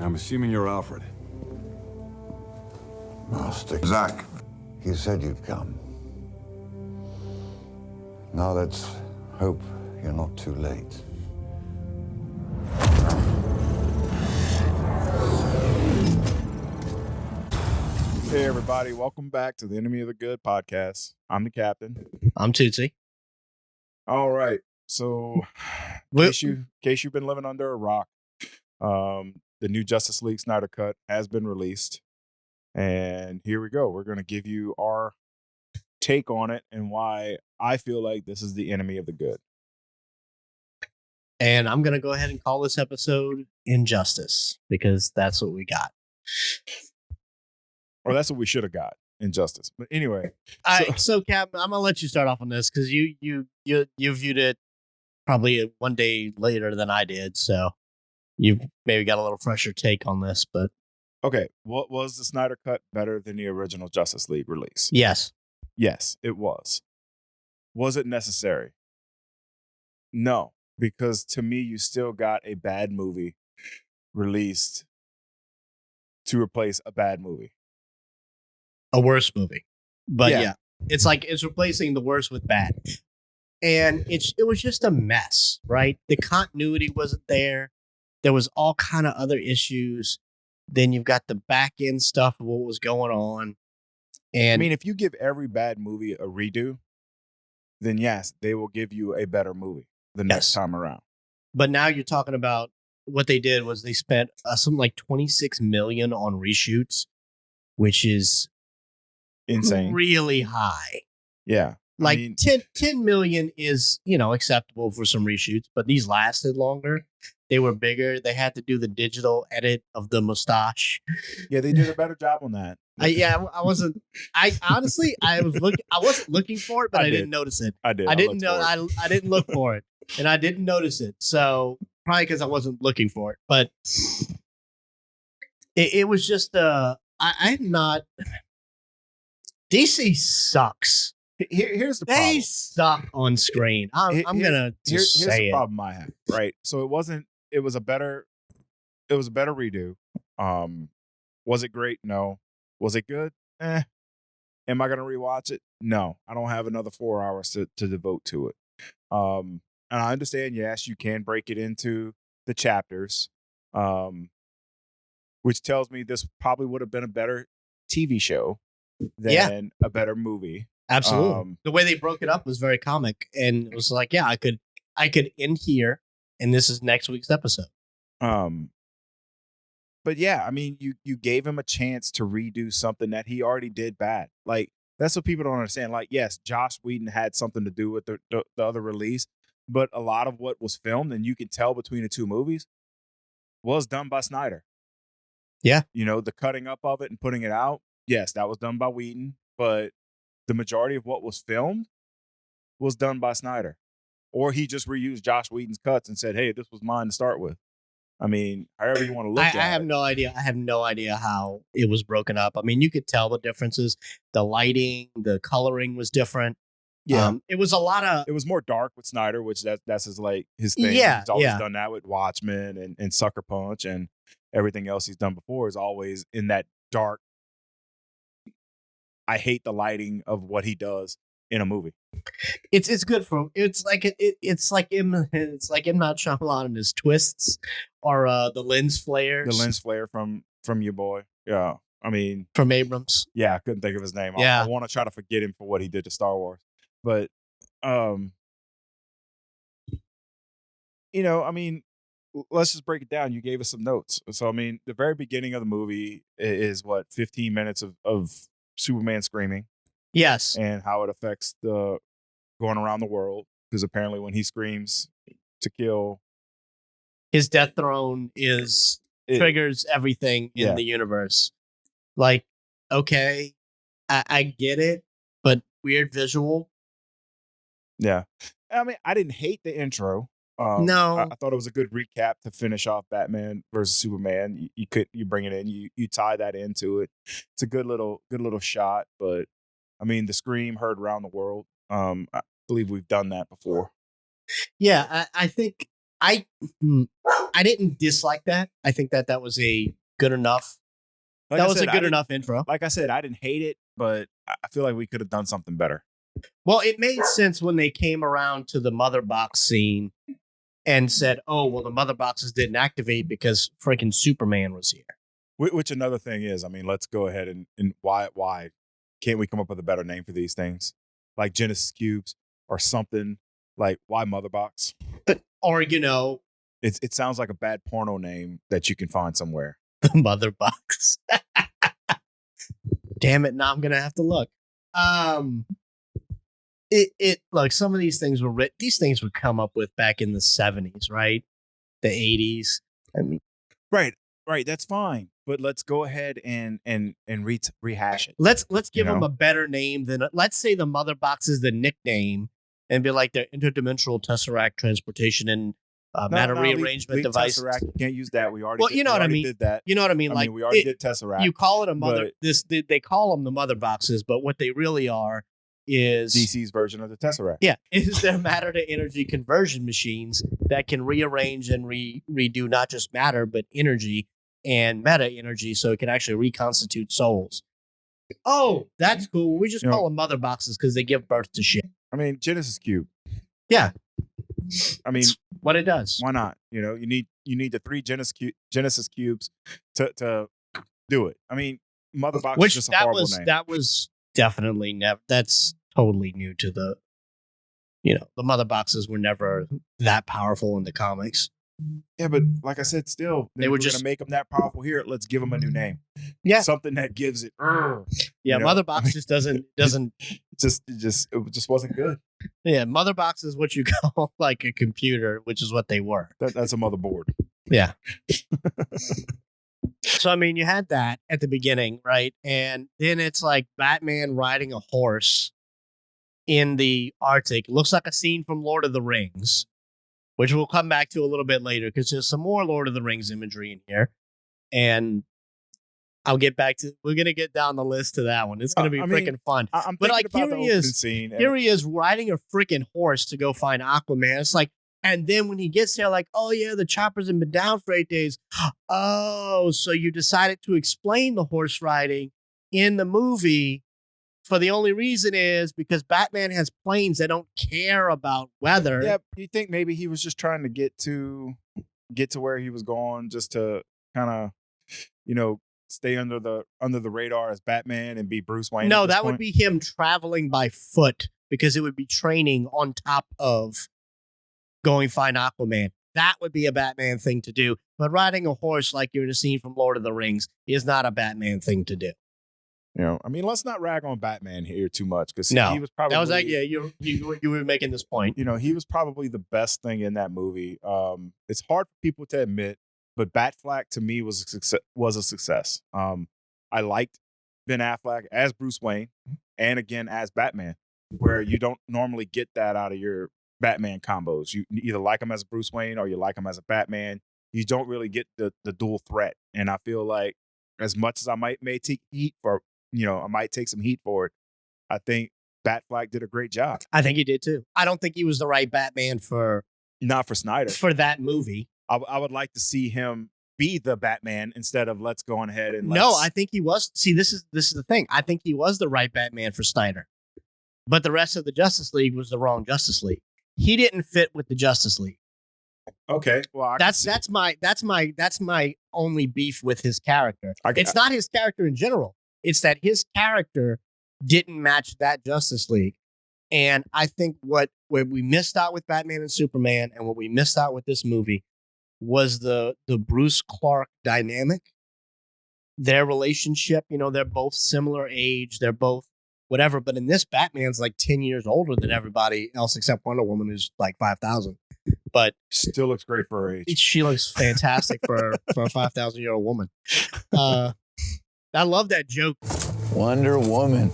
I'm assuming you're Alfred. Master. Zach. You said you'd come. Now let's hope you're not too late. Hey everybody, welcome back to the Enemy of the Good podcast. I'm the captain. I'm Tootsie. All right. So in case you've been living under a rock, the new Justice League Snyder cut has been released. And here we go. We're going to give you our take on it and why I feel like this is the enemy of the good. And I'm going to go ahead and call this episode InJustice because that's what we got. Or that's what we should have got, InJustice. But anyway. So Cap, I'm going to let you start off on this because you viewed it probably one day later than I did. So you maybe got a little fresher take on this, but. Okay. What was the Snyder cut better than the original Justice League release? Yes. Yes, it was. Was it necessary? No, because to me, you still got a bad movie released to replace a bad movie. A worse movie. But yeah, it's like it's replacing the worst with bad. And it was just a mess, right? The continuity wasn't there. There was all kind of other issues. Then you've got the back end stuff of what was going on. And I mean, if you give every bad movie a redo, then yes, they will give you a better movie the next time around. But now you're talking about what they did was they spent something like $26 million on reshoots, which is insane, really high. Yeah. Like 10 million is, acceptable for some reshoots, but these lasted longer. They were bigger. They had to do the digital edit of the mustache. Yeah, they did a better job on that. I wasn't looking for it, but I didn't notice it. I did. I didn't look for it, and I didn't notice it. So probably because I wasn't looking for it, but it was just I'm not. DC sucks. Here's the problem. They suck on screen. I'm gonna just here's say the it. problem I have. Right. So it was a better redo. Was it great? No. Was it good? Am I gonna rewatch it? No. I don't have another 4 hours to devote to it. And I understand, yes, you can break it into the chapters. Which tells me this probably would have been a better TV show than a better movie. Absolutely. The way they broke it up was very comic, and it was like, I could end here, and this is next week's episode. But yeah, I mean, you gave him a chance to redo something that he already did bad. Like, that's what people don't understand. Like, yes, Joss Whedon had something to do with the other release, but a lot of what was filmed, and you can tell between the two movies, was done by Snyder. Yeah. The cutting up of it and putting it out, yes, that was done by Whedon, but the majority of what was filmed was done by Snyder. Or he just reused Joss Whedon's cuts and said, hey, this was mine to start with. I mean, however you want to look at it. I have no idea. I have no idea how it was broken up. I mean, you could tell the differences. The lighting, the coloring was different. Yeah. It was a lot of... It was more dark with Snyder, which that's his thing. Yeah, he's always done that with Watchmen and Sucker Punch, and everything else he's done before is always in that dark. I hate the lighting of what he does in a movie. It's good for it's like him not Shyamalan and his twists, or the lens flares. The lens flare from your boy. Yeah, I mean from Abrams. Yeah, I couldn't think of his name. Yeah. I want to try to forget him for what he did to Star Wars, but I mean, let's just break it down. You gave us some notes. So I mean, the very beginning of the movie is 15 minutes of Superman screaming. Yes. And how it affects the going around the world. Because apparently when he screams to kill, his death throne triggers everything in the universe. Like, okay, I get it, but weird visual. Yeah. I mean, I didn't hate the intro. No. I thought it was a good recap to finish off Batman versus Superman. You bring it in, you tie that into it. It's a good little shot, but I mean, the scream heard around the world. I believe we've done that before. Yeah, I think I didn't dislike that. I think that was a good enough. Like that I was said, a good enough intro. Like I said, I didn't hate it, but I feel like we could have done something better. Well, it made sense when they came around to the mother box scene and said, "Oh, well, the mother boxes didn't activate because freaking Superman was here." Which another thing is, I mean, let's go ahead and why can't we come up with a better name for these things, like Genesis cubes or something? Like, why mother box? Or it sounds like a bad porno name that you can find somewhere. the mother box. Damn it! Now I'm gonna have to look. It like some of these things were written. These things were come up with back in the 70s, right? The 80s. I mean, right. That's fine, but let's go ahead and rehash it. Let's give them a better name than. Let's say the mother box is the nickname, and be like their interdimensional tesseract transportation and matter rearrangement device. Tesseract, you can't use that. We already. Well, you know what I mean. Did that. You know what I mean. I mean, we already did Tesseract. You call it a mother. They call them the mother boxes, but what they really are is DC's version of the Tesseract. Yeah, is their matter to energy conversion machines that can rearrange and redo not just matter but energy and meta energy, so it can actually reconstitute souls. Oh, that's cool. We just call them mother boxes because they give birth to shit. I mean, Genesis cube. Yeah. I mean, it's what it does. Why not? You need the 3 Genesis cubes to do it. I mean, mother box is just a horrible name. That was definitely never. That's totally new to the. The mother boxes were never that powerful in the comics. Yeah, but like I said, still they were just gonna make them that powerful here. Let's give them a new name. Yeah, something that gives it. Yeah, mother box just doesn't. It just wasn't good. Yeah, mother box is what you call like a computer, which is what they were. That's a motherboard. Yeah. So I mean, you had that at the beginning, right? And then it's like Batman riding a horse in the Arctic. It looks like a scene from Lord of the Rings, which we'll come back to a little bit later because there's some more Lord of the Rings imagery in here. And I'll get back to. We're gonna get down the list to that one. It's gonna be freaking fun. But like here he is. Here he is riding a freaking horse to go find Aquaman. It's like, and then when he gets there, like, oh yeah, the choppers have been down for 8 days. Oh, so you decided to explain the horse riding in the movie for the only reason is because Batman has planes that don't care about weather. Yeah, you think maybe he was just trying to get to where he was going, just to kind of, stay under the radar as Batman and be Bruce Wayne. No, that would be him traveling by foot because it would be training on top of going find Aquaman. That would be a Batman thing to do. But riding a horse like you're in a scene from Lord of the Rings is not a Batman thing to do. I mean, let's not rag on Batman here too much because he was probably. That was like, yeah, you were making this point. He was probably the best thing in that movie. It's hard for people to admit, but Batfleck to me was a success. I liked Ben Affleck as Bruce Wayne and again as Batman, where you don't normally get that out of your Batman combos. You either like him as a Bruce Wayne or you like him as a Batman. You don't really get the dual threat, and I feel like as much as I may take heat for. I might take some heat for it. I think Batfleck did a great job. I think he did too. I don't think he was the right Batman not for Snyder for that movie. I would like to see him be the Batman instead of let's go on ahead and. No, I think he was. See, this is the thing. I think he was the right Batman for Snyder, but the rest of the Justice League was the wrong Justice League. He didn't fit with the Justice League. Okay, well, that's my only beef with his character. It's not his character in general. It's that his character didn't match that Justice League. And I think what we missed out with Batman and Superman and what we missed out with this movie was the Bruce Clark dynamic. Their relationship, they're both similar age. They're both whatever. But in this, Batman's like 10 years older than everybody else except Wonder Woman, who's like 5,000. But still looks great for her age. She looks fantastic for a 5,000-year-old woman. I love that joke. Wonder Woman.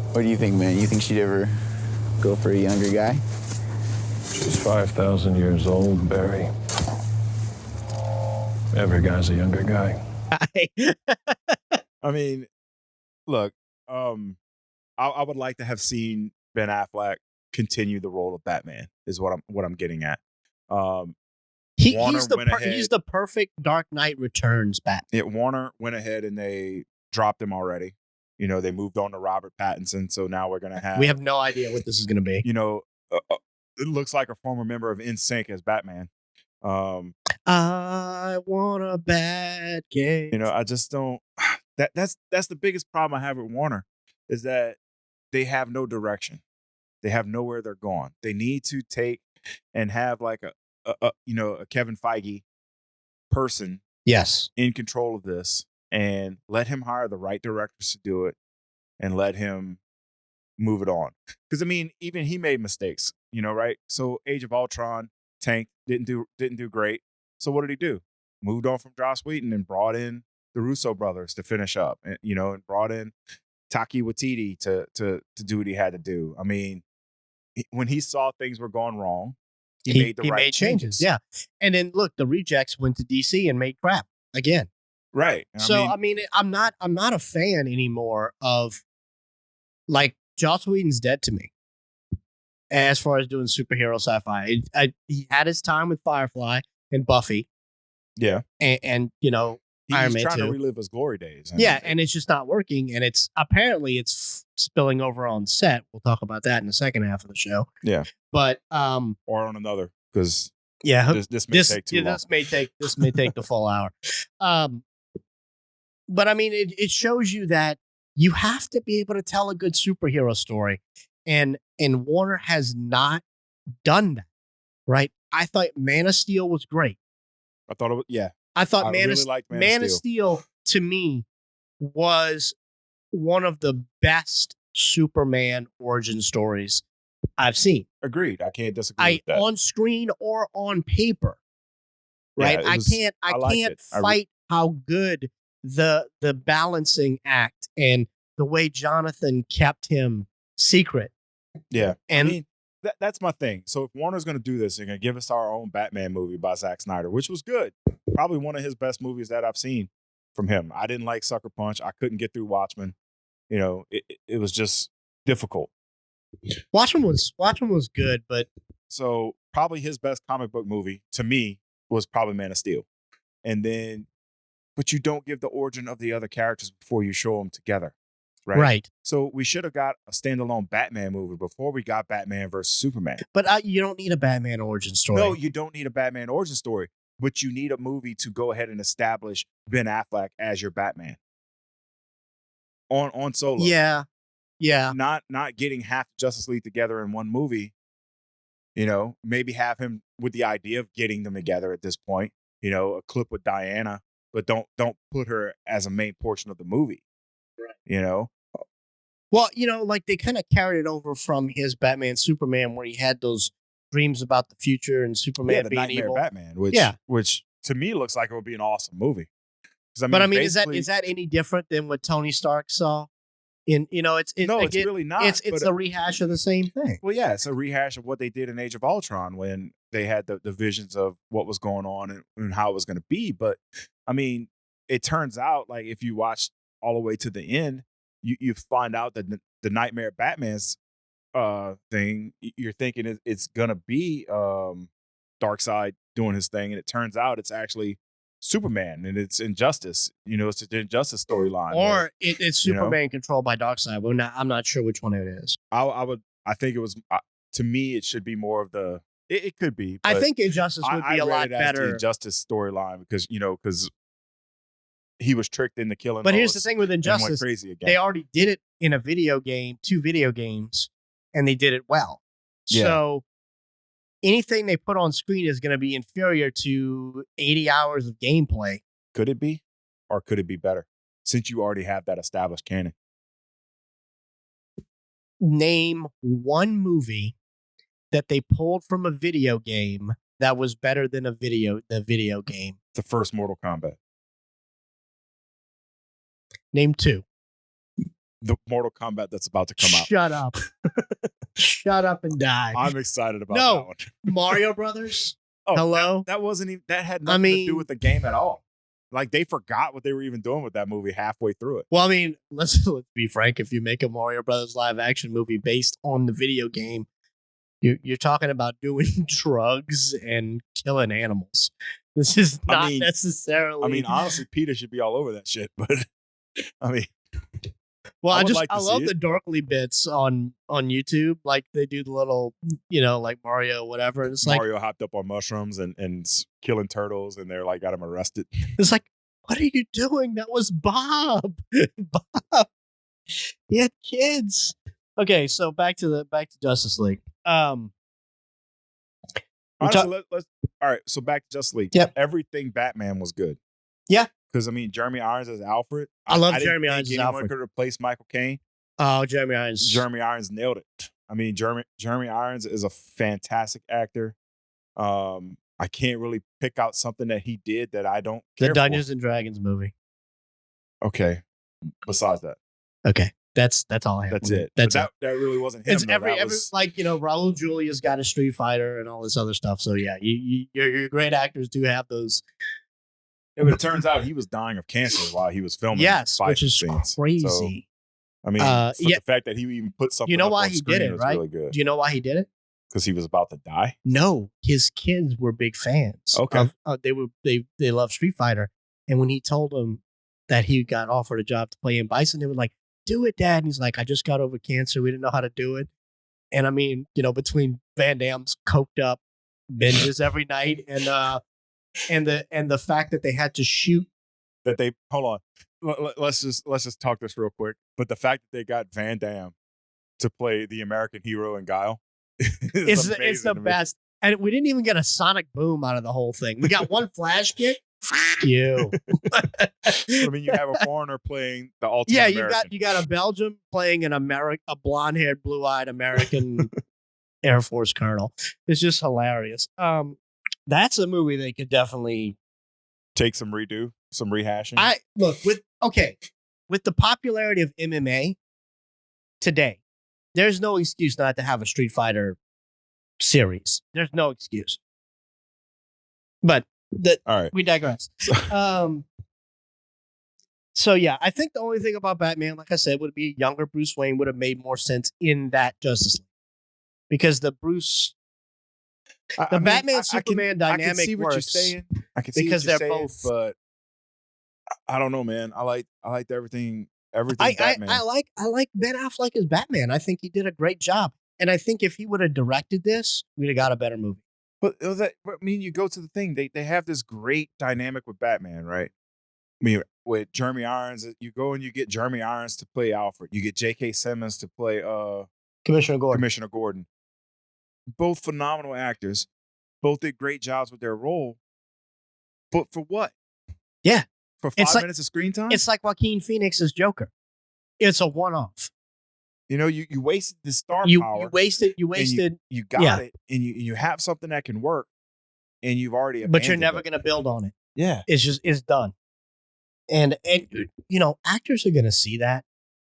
What do you think, man? You think she'd ever go for a younger guy? She's 5,000 years old, Barry. Every guy's a younger guy. I mean, look, I would like to have seen Ben Affleck continue the role of Batman. Is what I'm getting at. Warner went ahead. He's the perfect Dark Knight Returns Batman. Warner went ahead and they dropped him already. You know, they moved on to Robert Pattinson, so now we're gonna have. We have no idea what this is going to be. You know, it looks like a former member of NSYNC as Batman. I want a bad game. You know, I just don't. That's the biggest problem I have with Warner is that they have no direction. They have nowhere they're going. They need to take and have like a Kevin Feige person Yes. in control of this and let him hire the right directors to do it and let him move it on. Because I mean, even he made mistakes, you know, right? So Age of Ultron tanked, didn't do great. So what did he do? Moved on from Joss Whedon and brought in the Russo brothers to finish up, and and brought in Taika Waititi to do what he had to do. I mean, when he saw things were going wrong, he made the right changes. Yeah, and then look, the rejects went to DC and made crap again. Right. I mean, I'm not a fan anymore of, like, Joss Whedon's dead to me as far as doing superhero sci-fi. He had his time with Firefly and Buffy. Yeah. And Iron Man He's trying 2. to relive his glory days. And it's just not working. And it's spilling over on set. We'll talk about that in the second half of the show. Yeah. But or on another, because this may take too long. This may take the full hour. But I mean, it shows you that you have to be able to tell a good superhero story, and Warner has not done that. Right? I thought Man of Steel was great. I thought it was, yeah. I thought I really liked Man of Steel to me was one of the best Superman origin stories I've seen. Agreed. I can't disagree with that. On screen or on paper. Right? Yeah, I can't fight how good the balancing act and the way Jonathan kept him secret. Yeah. And I mean, that's my thing. So if Warner's going to do this, they're going to give us our own Batman movie by Zack Snyder, which was good. Probably one of his best movies that I've seen from him. I didn't like Sucker Punch. I couldn't get through Watchmen. You know, it was just difficult. Watchmen was good, but so probably his best comic book movie to me was probably Man of Steel. And then, but you don't give the origin of the other characters before you show them together. Right. So we should have got a standalone Batman movie before we got Batman versus Superman. But you don't need a Batman origin story. No, you don't need a Batman origin story, but you need a movie to go ahead and establish Ben Affleck as your Batman on Solo. Yeah. Not getting half Justice League together in one movie. You know, maybe have him with the idea of getting them together at this point. You know, a clip with Diana, but don't put her as a main portion of the movie. Right. You know. Well, like they kind of carried it over from his Batman Superman, where he had those dreams about the future and Superman the being Nightmare evil. Batman, which to me looks like it would be an awesome movie. But I mean, is that any different than what Tony Stark saw? It's really not. It's a rehash of the same thing. Well, yeah, it's a rehash of what they did in Age of Ultron when they had the visions of what was going on and how it was going to be. But I mean, it turns out, like, if you watch all the way to the end, you find out that the Nightmare Batman's thing, you're thinking it's gonna be Darkseid doing his thing, and it turns out it's actually Superman and it's InJustice. It's the InJustice storyline, or it's Superman controlled by Darkseid. But I'm not sure which one it is. I think it was to me. It should be more of the. It could be. I think InJustice would be a lot better. The InJustice storyline because he was tricked into killing. But here's the thing with InJustice: went crazy again. They already did it in a video game, 2 video games, and they did it well. Yeah. So anything they put on screen is going to be inferior to 80 hours of gameplay. Could it be, or could it be better? Since you already have that established canon. Name one movie that they pulled from a video game that was better than the video game. The first Mortal Kombat. Name 2. The Mortal Kombat that's about to come out. Shut up. Shut up and die. I'm excited about that one. Mario Brothers. Oh, hello. That wasn't even. That had nothing to do with the game at all. Like, they forgot what they were even doing with that movie halfway through it. Well, I mean, let's be frank. If you make a Mario Brothers live action movie based on the video game, You're talking about doing drugs and killing animals. This is not necessarily. I mean, honestly, Peter should be all over that shit. But I mean, well, I would I love see the it. Dorkly bits on YouTube. Like they do the little, like Mario, whatever. And it's like Mario hopped up on mushrooms and killing turtles, and they're like got him arrested. it's like, what are you doing? That was Bob. Bob. He had kids. Okay, so back to Justice League. Honestly, let's all right. So back to Justice League. Yep. Everything Batman was good. Yeah. Because I mean, Jeremy Irons as Alfred. I love didn't Jeremy think Irons as anyone Alfred. could replace Michael Caine. Oh, Jeremy Irons. Jeremy Irons nailed it. I mean, Jeremy Irons is a fantastic actor. I can't really pick out something that he did that I don't care The Dungeons for. and Dragons movie. Okay. Besides that, Okay. That's all I have. that's it. That's But that really wasn't him. It's though. every That was- like Raul Julia's got a Street Fighter and all this other stuff. So yeah, your great actors do have those. Yeah, but it turns out he was dying of cancer while he was filming. Yes, fight which is scenes. crazy. So, I mean, the fact that he even put something. You know up why on he screen did it, was right? Really good. Do you know why he did it? Because he was about to die. No, his kids were big fans. Okay. They love Street Fighter, and when he told them that he got offered a job to play in Bison, they were like, "Do it, Dad." And he's like, "I just got over cancer. We didn't know how to do it." And I mean, between Van Damme's coked up binges every night and the fact that they had to shoot. That they hold on. Let's just talk this real quick. But the fact that they got Van Damme to play the American hero in Guile, It's the best. And we didn't even get a sonic boom out of the whole thing. We got one flash kick. F you. I mean, you have a foreigner playing the ultimate. Yeah, American. you got a Belgium playing a blonde-haired, blue-eyed American Air Force colonel. It's just hilarious. That's a movie they could definitely take some redo, some rehashing. With the popularity of MMA today, there's no excuse not to have a Street Fighter series. There's no excuse. But all right, we digress. So yeah, I think the only thing about Batman, like I said, would be younger Bruce Wayne would have made more sense in that Justice League, because the Batman Superman dynamic I can see what works. you're saying. I can see because what you're they're saying, both. but I don't know, man. I liked everything. Batman. I like Ben Affleck as Batman. I think he did a great job, and I think if he would have directed this, we'd have got a better movie. But I mean, you go to the thing. They have this great dynamic with Batman, right? I mean, with Jeremy Irons, you go and you get Jeremy Irons to play Alfred. You get J.K. Simmons to play Commissioner Gordon. Both phenomenal actors. Both did great jobs with their role. But for what? Yeah. For 5 minutes of screen time? It's like Joaquin Phoenix's Joker. It's a one-off. You wasted the star power. You wasted. You got it, and you have something that can work, and you've already. But you're never going to build on it. Yeah, it's done. And actors are going to see that,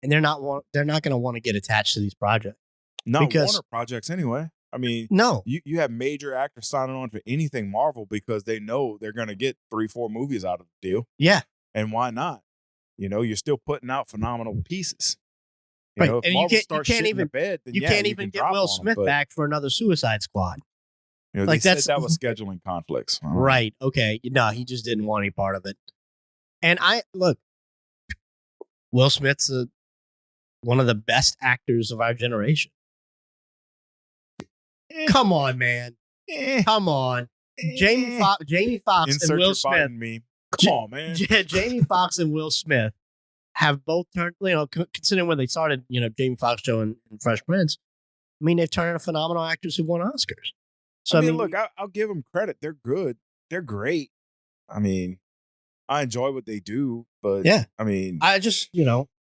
and they're not going to want to get attached to these projects. Not Warner projects anyway. I mean, no, you have major actors signing on for anything Marvel because they know they're going to get 3-4 movies out of the deal. Yeah, and why not? You're still putting out phenomenal pieces. Right, If and Marvel you can't even get Will Smith back for another Suicide Squad. They said that was scheduling conflicts. Right. Okay. No, he just didn't want any part of it. And Will Smith's one of the best actors of our generation. Come on, man. Come on. Jamie Foxx and Will Smith. Come on, man. Jamie Foxx and Will Smith have both turned, considering when they started, Jamie Foxx show and Fresh Prince. I mean, they've turned into phenomenal actors who won Oscars. So I mean, look, I'll give them credit. They're good. They're great. I mean, I enjoy what they do, but yeah, I mean, I just,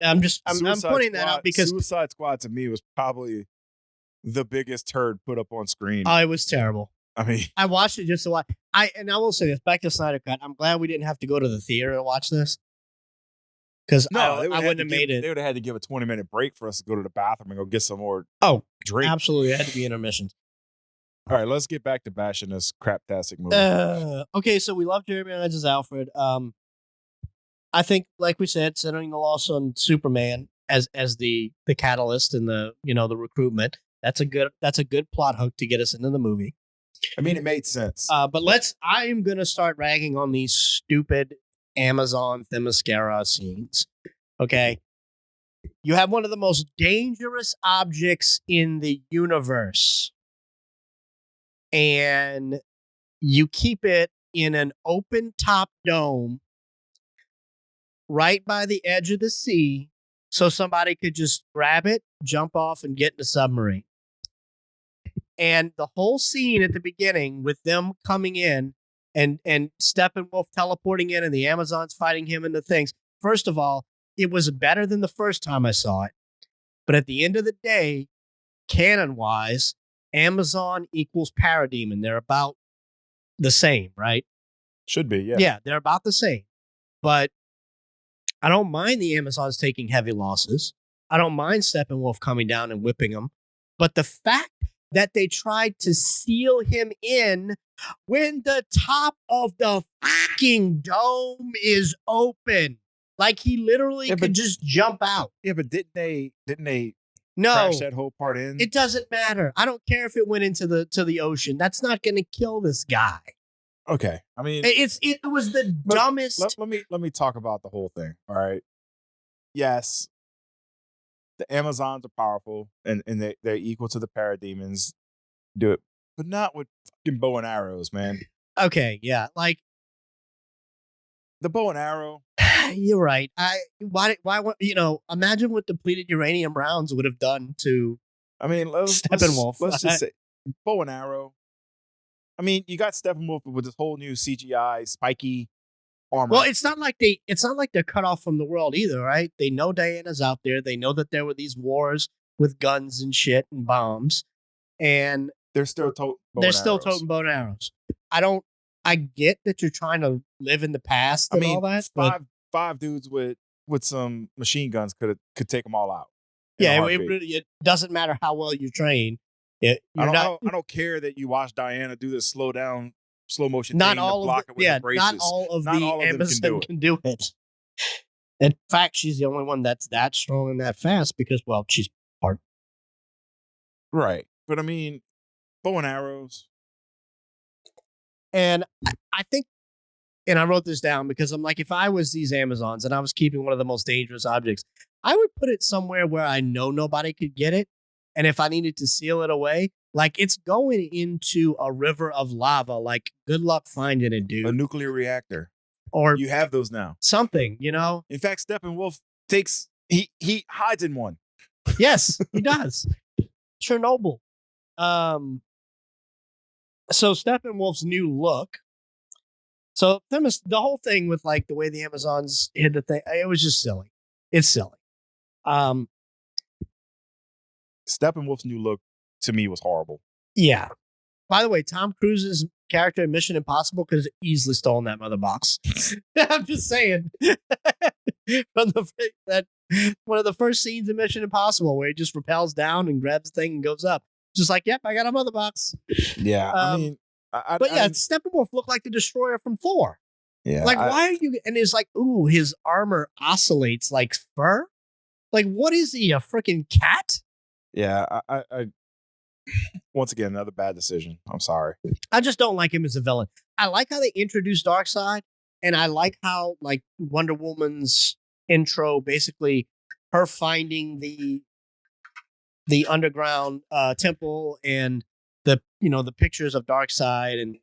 I'm pointing that out because Suicide Squad to me was probably the biggest turd put up on screen. Oh, it was terrible. I mean, I watched it just to watch. I will say this, back to Snyder Cut. I'm glad we didn't have to go to the theater to watch this. Because I wouldn't have made it. They would have had to give a 20-minute break for us to go to the bathroom and go get some more drink. Absolutely. It had to be intermissions. All right, let's get back to bashing this craptastic movie. Okay, so we love Jeremy Irons as Alfred. I think, like we said, centering the loss on Superman as the catalyst and the recruitment. That's a good plot hook to get us into the movie. I mean, it made sense. But I am gonna start ragging on these stupid Amazon Themyscira scenes. Okay. You have one of the most dangerous objects in the universe, and you keep it in an open top dome right by the edge of the sea so somebody could just grab it, jump off, and get in the submarine. And the whole scene at the beginning with them coming in and Steppenwolf teleporting in and the Amazons fighting him and the things. First of all, it was better than the first time I saw it. But at the end of the day, canon-wise, Amazon equals Parademon. They're about the same, right? Should be, yeah. Yeah, they're about the same. But I don't mind the Amazons taking heavy losses. I don't mind Steppenwolf coming down and whipping them. But the fact that they tried to seal him in when the top of the fucking dome is open. Like he literally could just jump out. Yeah, but didn't they No, crash that whole part in? it doesn't matter. I don't care if it went into the ocean. That's not going to kill this guy. Okay. I mean, It was the dumbest. Let me talk about the whole thing. All right. Yes, the Amazons are powerful and they're equal to the parademons. Do it, but not with fucking bow and arrows, man. Okay, yeah, like The bow and arrow. you're right. Why imagine what depleted uranium rounds would have done to. I mean, let's Steppenwolf. just say bow and arrow. I mean, you got Steppenwolf with this whole new CGI spiky armor. Well, it's not like they're cut off from the world either, right? They know Diana's out there. They know that there were these wars with guns and shit and bombs, and they're still toting bow and arrows. I get that you're trying to live in the past and all that. Five dudes with some machine guns could take them all out. Yeah, it doesn't matter how well you train. I don't care that you watch Diana do this slow motion. Not thing all to block of it with the braces. not all of the Amazon can do it. In fact, she's the only one that's that strong and that fast because, well, she's part. Right, but I mean, bow and arrows. And I think, and I wrote this down because I'm like, if I was these Amazons and I was keeping one of the most dangerous objects, I would put it somewhere where I know nobody could get it. And if I needed to seal it away, like it's going into a river of lava, like good luck finding it, dude. A nuclear reactor. Or you have those now. Something, you know? In fact, Steppenwolf he hides in one. Yes, he does. Chernobyl. So Steppenwolf's new look. So the whole thing with like the way the Amazons hid the thing, it was just silly. It's silly. Steppenwolf's new look to me was horrible. Yeah. By the way, Tom Cruise's character in Mission Impossible could have easily stolen that mother box. I'm just saying. From one of the first scenes in Mission Impossible where he just rappels down and grabs the thing and goes up. Just like, yep, I got a mother box. Yeah. I mean, Steppenwolf looked like the Destroyer from Thor. Yeah. Like, why are you? And it's like, ooh, his armor oscillates like fur. Like, what is he? A freaking cat? Yeah. I once again, another bad decision. I'm sorry. I just don't like him as a villain. I like how they introduced Darkseid, and I like how like Wonder Woman's intro, basically her finding the underground temple and the pictures of Darkseid and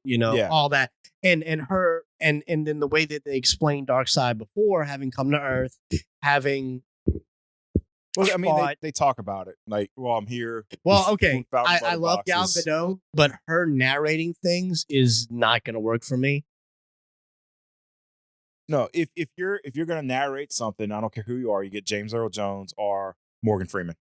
all that, and her and then the way that they explained Darkseid before having come to Earth, having. Well, I mean, they talk about it like, well, I'm here. Well, okay, I love Gal Gadot, but her narrating things is not going to work for me. No, if you're going to narrate something, I don't care who you are, you get James Earl Jones or Morgan Freeman.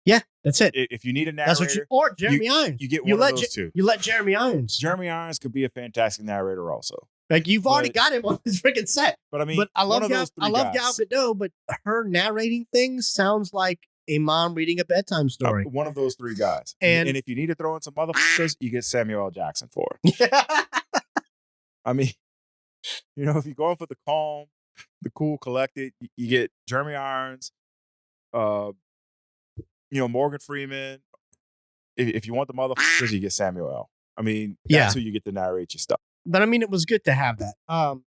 Yeah, that's it. If you need a narrator, or Jeremy Irons. You get one of those two. You let Jeremy Irons. Jeremy Irons could be a fantastic narrator also. Like you've already got him on his freaking set. But I mean, I love Gal Gadot, but her narrating things sounds like a mom reading a bedtime story. One of those three guys. And if you need to throw in some motherfuckers, you get Samuel L. Jackson for it. I mean, if you go for the calm, the cool, collected, you get Jeremy Irons, Morgan Freeman, if you want the motherfuckers, you get Samuel L. I mean, that's who you get to narrate your stuff. But I mean, it was good to have that.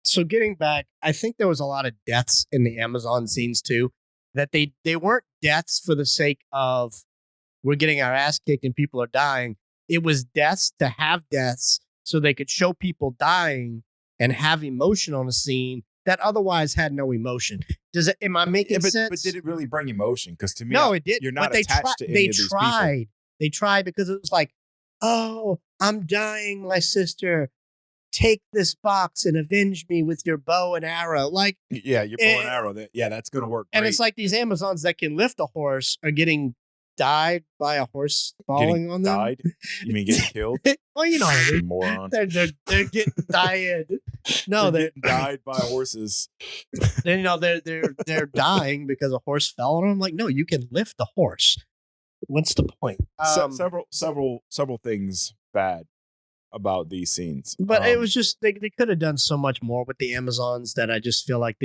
So getting back, I think there was a lot of deaths in the Amazon scenes too. That they weren't deaths for the sake of we're getting our ass kicked and people are dying. It was deaths to have deaths so they could show people dying and have emotion on a scene that otherwise had no emotion. Am I making sense? But did it really bring emotion? Because to me, no, it didn't. You're not but attached to any of these people. They tried because it was like, oh, I'm dying, my sister. Take this box and avenge me with your bow and arrow. Like, yeah, your bow and arrow. That's gonna work. And great. it's like these Amazons that can lift a horse are getting died by a horse falling on them. Died? You mean getting killed? Well, you know what I mean. Moron. They're getting died. No, they're getting died by horses. Then they're dying because a horse fell on them. Like, no, you can lift the horse. What's the point? Several things bad about these scenes, but it was just they could have done so much more with the Amazons that I just feel like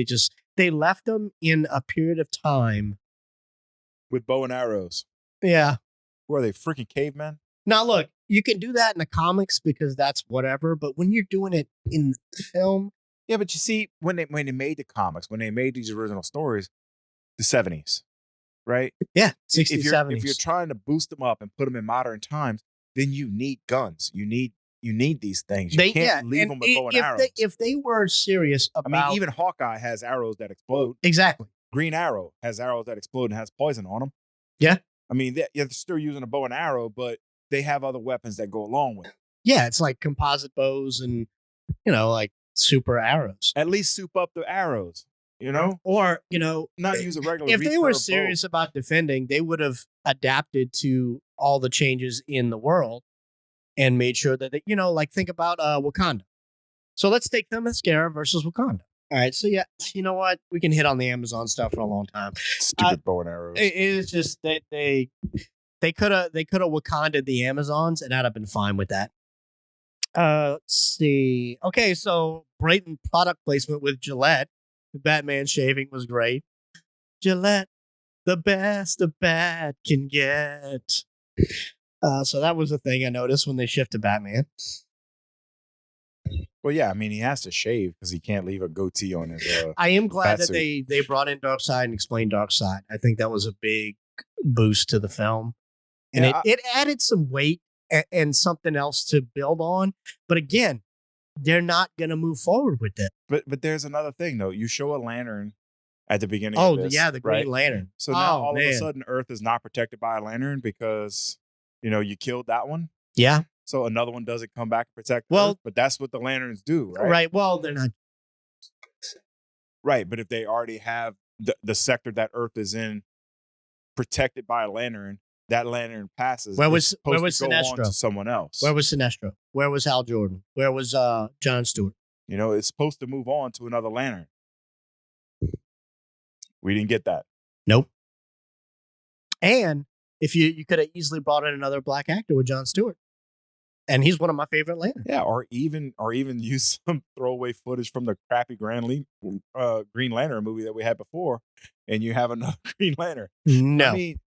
they left them in a period of time with bow and arrows. Yeah, were they freaking cavemen? Now look, you can do that in the comics because that's whatever, but when you're doing it in the film, yeah. But you see, when they made the comics, when they made these original stories, the 70s, right? Yeah, 60s, 70s. If you're trying to boost them up and put them in modern times, then you need guns. You need these things. You can't leave them with bow and arrows. If they were serious about... I mean, even Hawkeye has arrows that explode. Exactly. Green Arrow has arrows that explode and has poison on them. Yeah. I mean, they're still using a bow and arrow, but they have other weapons that go along with it. Yeah, it's like composite bows and, like super arrows. At least soup up the arrows, Or, not use a regular. If they were serious about defending, they would have adapted to all the changes in the world and made sure that they, think about Wakanda. So let's take Themyscira versus Wakanda. All right, so yeah, you know what? We can hit on the Amazon stuff for a long time. Stupid bow and arrows. It is just that they could have Wakanda'd the Amazons, and I'd have been fine with that. Let's see. Okay, so blatant product placement with Gillette. The Batman shaving was great. Gillette, the best a bat can get. So that was the thing I noticed when they shifted Batman. Well, yeah, I mean, he has to shave because he can't leave a goatee on his. I am glad that they brought in Darkseid and explained Darkseid. I think that was a big boost to the film, and it added some weight and something else to build on. But again, they're not going to move forward with it. But there's another thing though. You show a lantern at the beginning. Oh, of this, yeah, the Green Lantern. So now all of a sudden, Earth is not protected by a lantern because you killed that one. Yeah. So another one doesn't come back and protect Earth, but that's what the lanterns do, right? Right. Well, they're not. Right, but if they already have the sector that Earth is in protected by a lantern, that lantern passes. Where was Sinestro? To someone else. Where was Sinestro? Where was Hal Jordan? Where was John Stewart? It's supposed to move on to another lantern. We didn't get that. Nope. And if you could have easily brought in another black actor with John Stewart. And he's one of my favorite lanterns. Yeah, or even use some throwaway footage from the crappy Green Lantern movie that we had before, and you have another Green Lantern. No. I mean,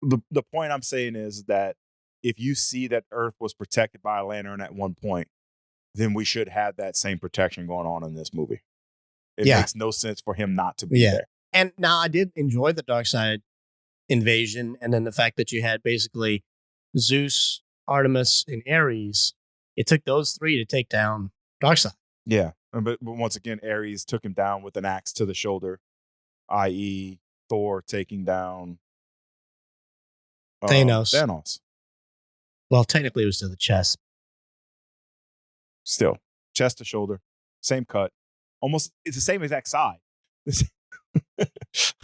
the point I'm saying is that if you see that Earth was protected by a lantern at one point, then we should have that same protection going on in this movie. It makes no sense for him not to be there. And now I did enjoy the Darkseid invasion, and then the fact that you had basically Zeus, Artemis, and Ares. It took those three to take down Darkseid. Yeah, but once again, Ares took him down with an axe to the shoulder, i.e., Thor taking down Thanos. Well, technically, it was to the chest. Still, chest to shoulder, same cut, almost. It's the same exact side.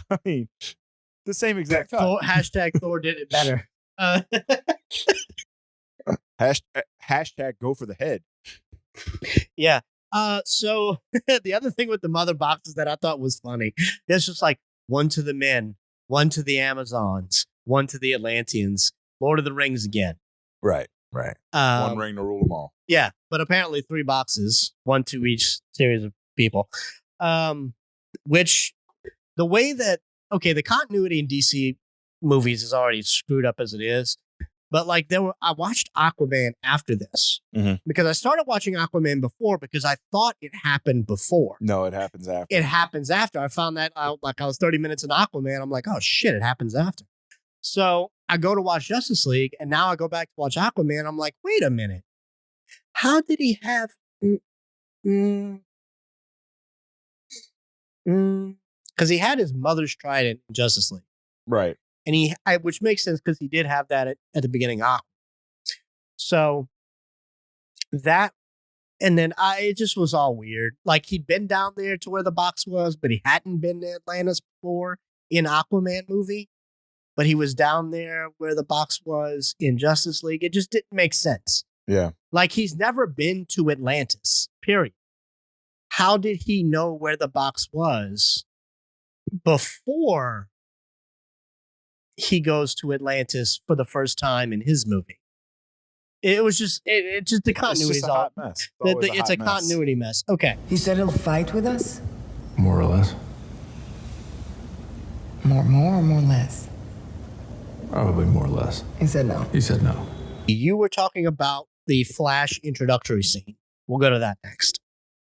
I mean, the same exact cut. Hashtag Thor did it better. Hashtag go for the head. Yeah. So the other thing with the mother boxes that I thought was funny, it's just like one to the men, one to the Amazons, one to the Atlanteans, Lord of the Rings again. Right. One ring to rule them all. Yeah, but apparently 3 boxes, one to each series of people. Which the way that the continuity in DC movies is already screwed up as it is. But like I watched Aquaman after this because I started watching Aquaman before because I thought it happened before. No, it happens after. It happens after. I found that out like I was 30 minutes in Aquaman. I'm like, oh shit, it happens after. So I go to watch Justice League, and now I go back to watch Aquaman. I'm like, wait a minute. How did he have... Because he had his mother's trident in Justice League. Right. And which makes sense because he did have that at the beginning of Aquaman. So that, and then it just was all weird. Like he'd been down there to where the box was, but he hadn't been to Atlantis before in Aquaman movie. But he was down there where the box was in Justice League. It just didn't make sense. Yeah. Like he's never been to Atlantis, period. How did he know where the box was before he goes to Atlantis for the first time in his movie? It was just, it just the continuity is all hot mess. It's a continuity mess. Okay. He said he'll fight with us? More or less. More or more less? Probably more or less. He said no. He said no. You were talking about the Flash introductory scene. We'll go to that next.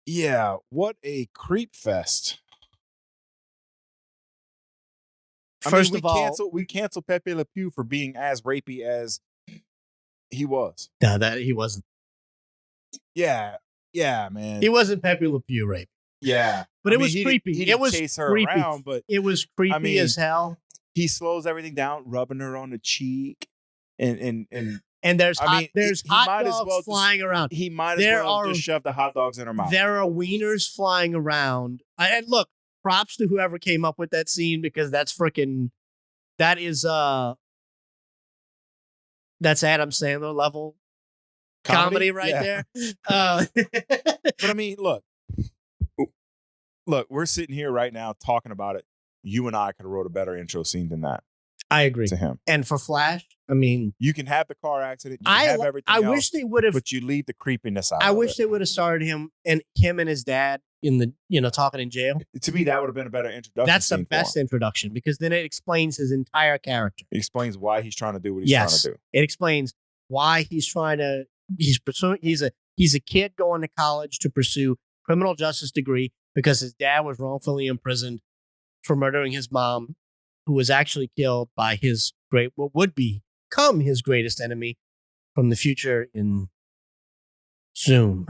Yeah, what a creep fest. First of all, we canceled Pepe Le Pew for being as rapey as he was. No, that he wasn't. Yeah, man. He wasn't Pepe Le Pew rape. Yeah, but it was creepy. He didn't chase her creepy. around, but it was creepy as hell. He slows everything down, rubbing her on the cheek, and there's hot might as dogs well flying around. He might as well just shove the hot dogs in her mouth. There are wieners flying around. And look, props to whoever came up with that scene because that's Adam Sandler level comedy right there. But I mean, look, we're sitting here right now talking about it. You and I could have wrote a better intro scene than that. I agree. To him. And for Flash, I mean, you can have the car accident. You can have everything else, wish they would have, but you leave the creepiness out. I wish they would have started him and his dad in the talking in jail. To me, that would have been a better introduction. That's the best introduction because then it explains his entire character. It explains why he's trying to do what he's trying to do. It explains why he's pursuing. He's a kid going to college to pursue criminal justice degree because his dad was wrongfully imprisoned for murdering his mom, who was actually killed by what would become his greatest enemy from the future in Zoom.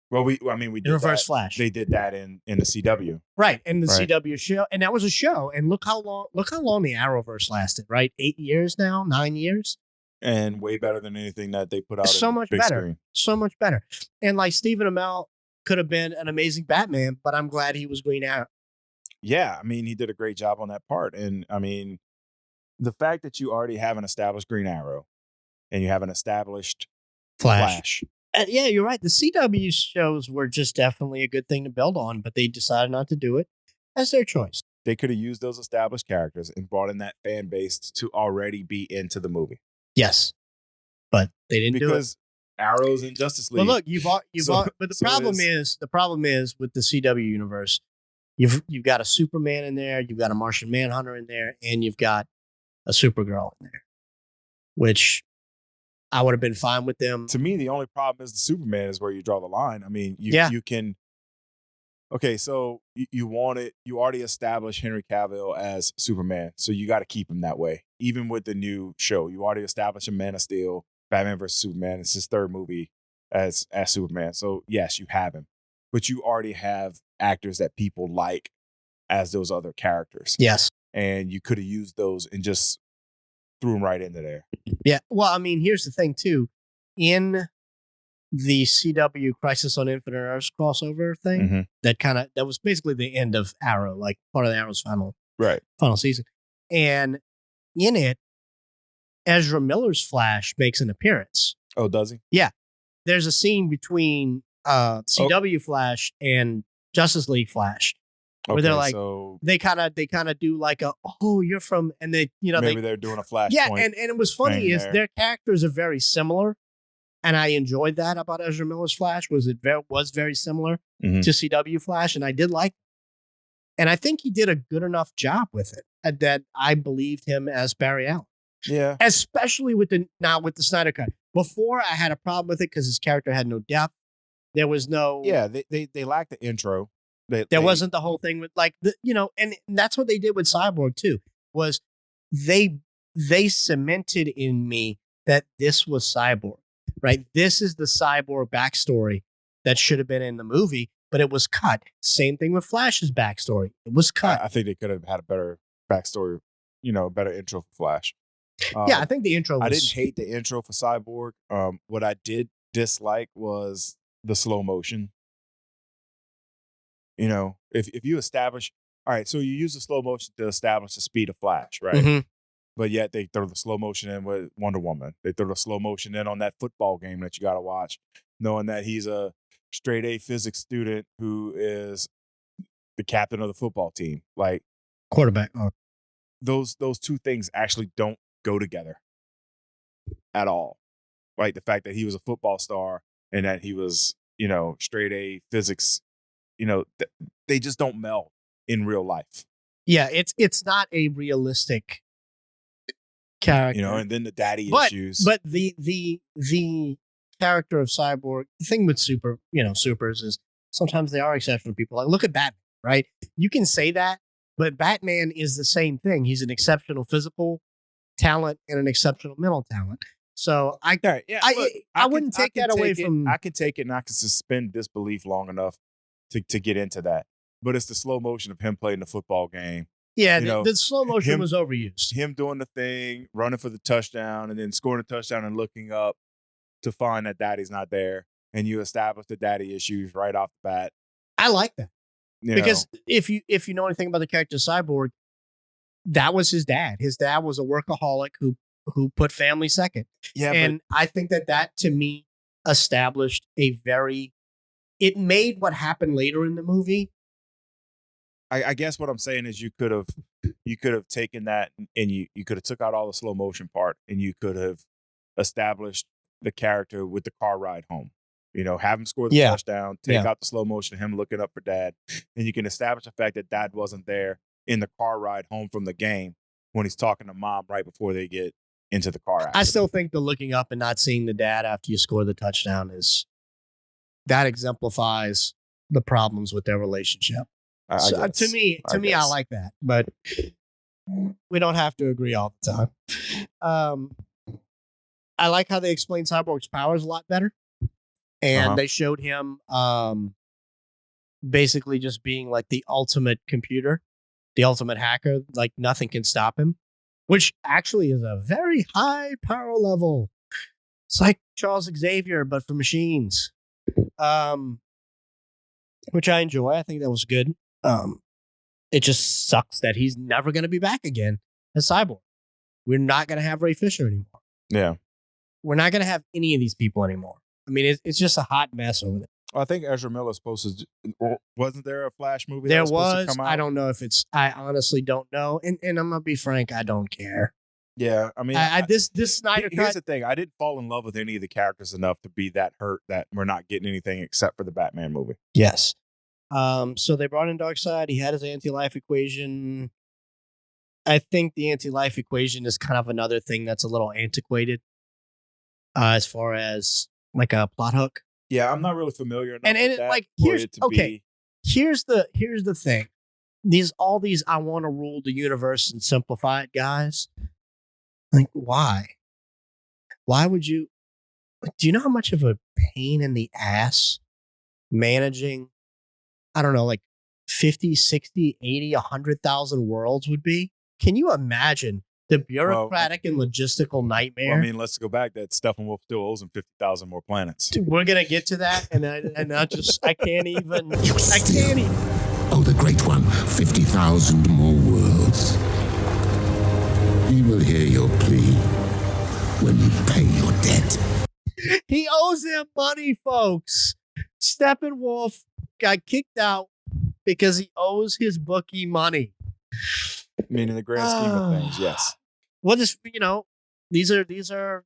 Well, we did in Reverse Flash. They did that in the CW, right? In the CW show, and that was a show. And look how long the Arrowverse lasted. Right, 8 years now, 9 years, and way better than anything that they put out. So much better, so much better. And like Stephen Amell could have been an amazing Batman, but I'm glad he was Green Arrow. Yeah, I mean, he did a great job on that part. And I mean, the fact that you already have an established Green Arrow and you have an established Flash. Yeah, you're right. The CW shows were just definitely a good thing to build on, but they decided not to do it. That's their choice. They could have used those established characters and brought in that fan base to already be into the movie. Yes, but they didn't do it. Because Arrow's in Justice League. Well, look, but the problem is with the CW universe, You've got a Superman in there, you've got a Martian Manhunter in there, and you've got a Supergirl in there, which I would have been fine with them. To me, the only problem is the Superman is where you draw the line. I mean, you can. Okay, so you already established Henry Cavill as Superman, so you got to keep him that way. Even with the new show, you already established a Man of Steel, Batman vs Superman. It's his third movie as Superman, so yes, you have him. But you already have actors that people like as those other characters. Yes. And you could have used those and just threw them right into there. Yeah. Well, I mean, here's the thing, too. In the CW Crisis on Infinite Earths crossover thing, that was basically the end of Arrow, like part of the Arrow's final season. And in it, Ezra Miller's Flash makes an appearance. Oh, does he? Yeah. There's a scene between CW Flash and Justice League Flash, where they're like, they kind of do like you're from, and they, maybe they're doing a Flash. Yeah, and it was funny is their characters are very similar, and I enjoyed that about Ezra Miller's Flash was very similar to CW Flash, and I did like, and I think he did a good enough job with it that I believed him as Barry Allen. Yeah. especially with the Snyder cut. Before, I had a problem with it because his character had no depth. There was no Yeah, they lack the intro. There wasn't the whole thing with like and that's what they did with Cyborg too. Was they cemented in me that this was Cyborg, right? This is the Cyborg backstory that should have been in the movie, but it was cut. Same thing with Flash's backstory; it was cut. I think they could have had a better backstory, better intro for Flash. Yeah, I think the intro was... I didn't hate the intro for Cyborg. What I did dislike was the slow motion. If you establish, all right, so you use the slow motion to establish the speed of Flash, right? Mm-hmm. But yet they throw the slow motion in with Wonder Woman. They throw the slow motion in on that football game that you got to watch, knowing that he's a straight A physics student who is the captain of the football team. Like quarterback. Those two things actually don't go together at all. Right? The fact that he was a football star and that he was, straight A physics, they just don't meld in real life. Yeah, it's not a realistic character. And then the daddy issues. But the character of Cyborg, the thing with supers is sometimes they are exceptional people. Like look at Batman, right? You can say that, but Batman is the same thing. He's an exceptional physical talent and an exceptional mental talent. So I wouldn't take that away from... I can take it and I can suspend disbelief long enough to get into that. But it's the slow motion of him playing the football game. Yeah, the slow motion was overused. Him doing the thing, running for the touchdown, and then scoring a touchdown and looking up to find that daddy's not there. And you establish the daddy issues right off the bat. I like that. Because if you know anything about the character Cyborg, that was his dad. His dad was a workaholic who put family second. Yeah, and I think that to me established it made what happened later in the movie. I guess what I'm saying is you could have taken that and you could have took out all the slow motion part and you could have established the character with the car ride home. Have him score the touchdown, take out the slow motion of him looking up for dad, and you can establish the fact that dad wasn't there in the car ride home from the game when he's talking to mom right before they get into the car accident. I still think the looking up and not seeing the dad after you score the touchdown that exemplifies the problems with their relationship. To me, I like that, but we don't have to agree all the time. I like how they explain Cyborg's powers a lot better, and they showed him basically just being like the ultimate computer, the ultimate hacker. Like nothing can stop him, which actually is a very high power level. It's like Charles Xavier, but for machines, which I enjoy. I think that was good. It just sucks that he's never going to be back again as Cyborg. We're not going to have Ray Fisher anymore. Yeah. We're not going to have any of these people anymore. I mean, it's just a hot mess over there. I think Ezra Miller's supposed to... Wasn't there a Flash movie there that was supposed to come out? I don't know if it's... I honestly don't know. And I'm going to be frank, I don't care. Yeah, I mean... this Snyder cut... Here's the thing. I didn't fall in love with any of the characters enough to be that hurt that we're not getting anything except for the Batman movie. Yes. So they brought in Darkseid. He had his anti-life equation. I think the anti-life equation is kind of another thing that's a little antiquated as far as like a plot hook. Yeah, I'm not really familiar enough with that. Like here's the thing. All these I want to rule the universe and simplify it guys. Like why? Why would you? Do you know how much of a pain in the ass managing, I don't know, like 50, 60, 80, 100,000 worlds would be? Can you imagine the bureaucratic and logistical nightmare? Well, I mean, let's go back. That Steppenwolf still owes him 50,000 more planets. Dude, we're gonna get to that, and I can't even. Oh, the great one, 50,000 more worlds. He will hear your plea when you pay your debt. He owes him money, folks. Steppenwolf got kicked out because he owes his bookie money. I mean, in the grand scheme of things, yes. Well, these are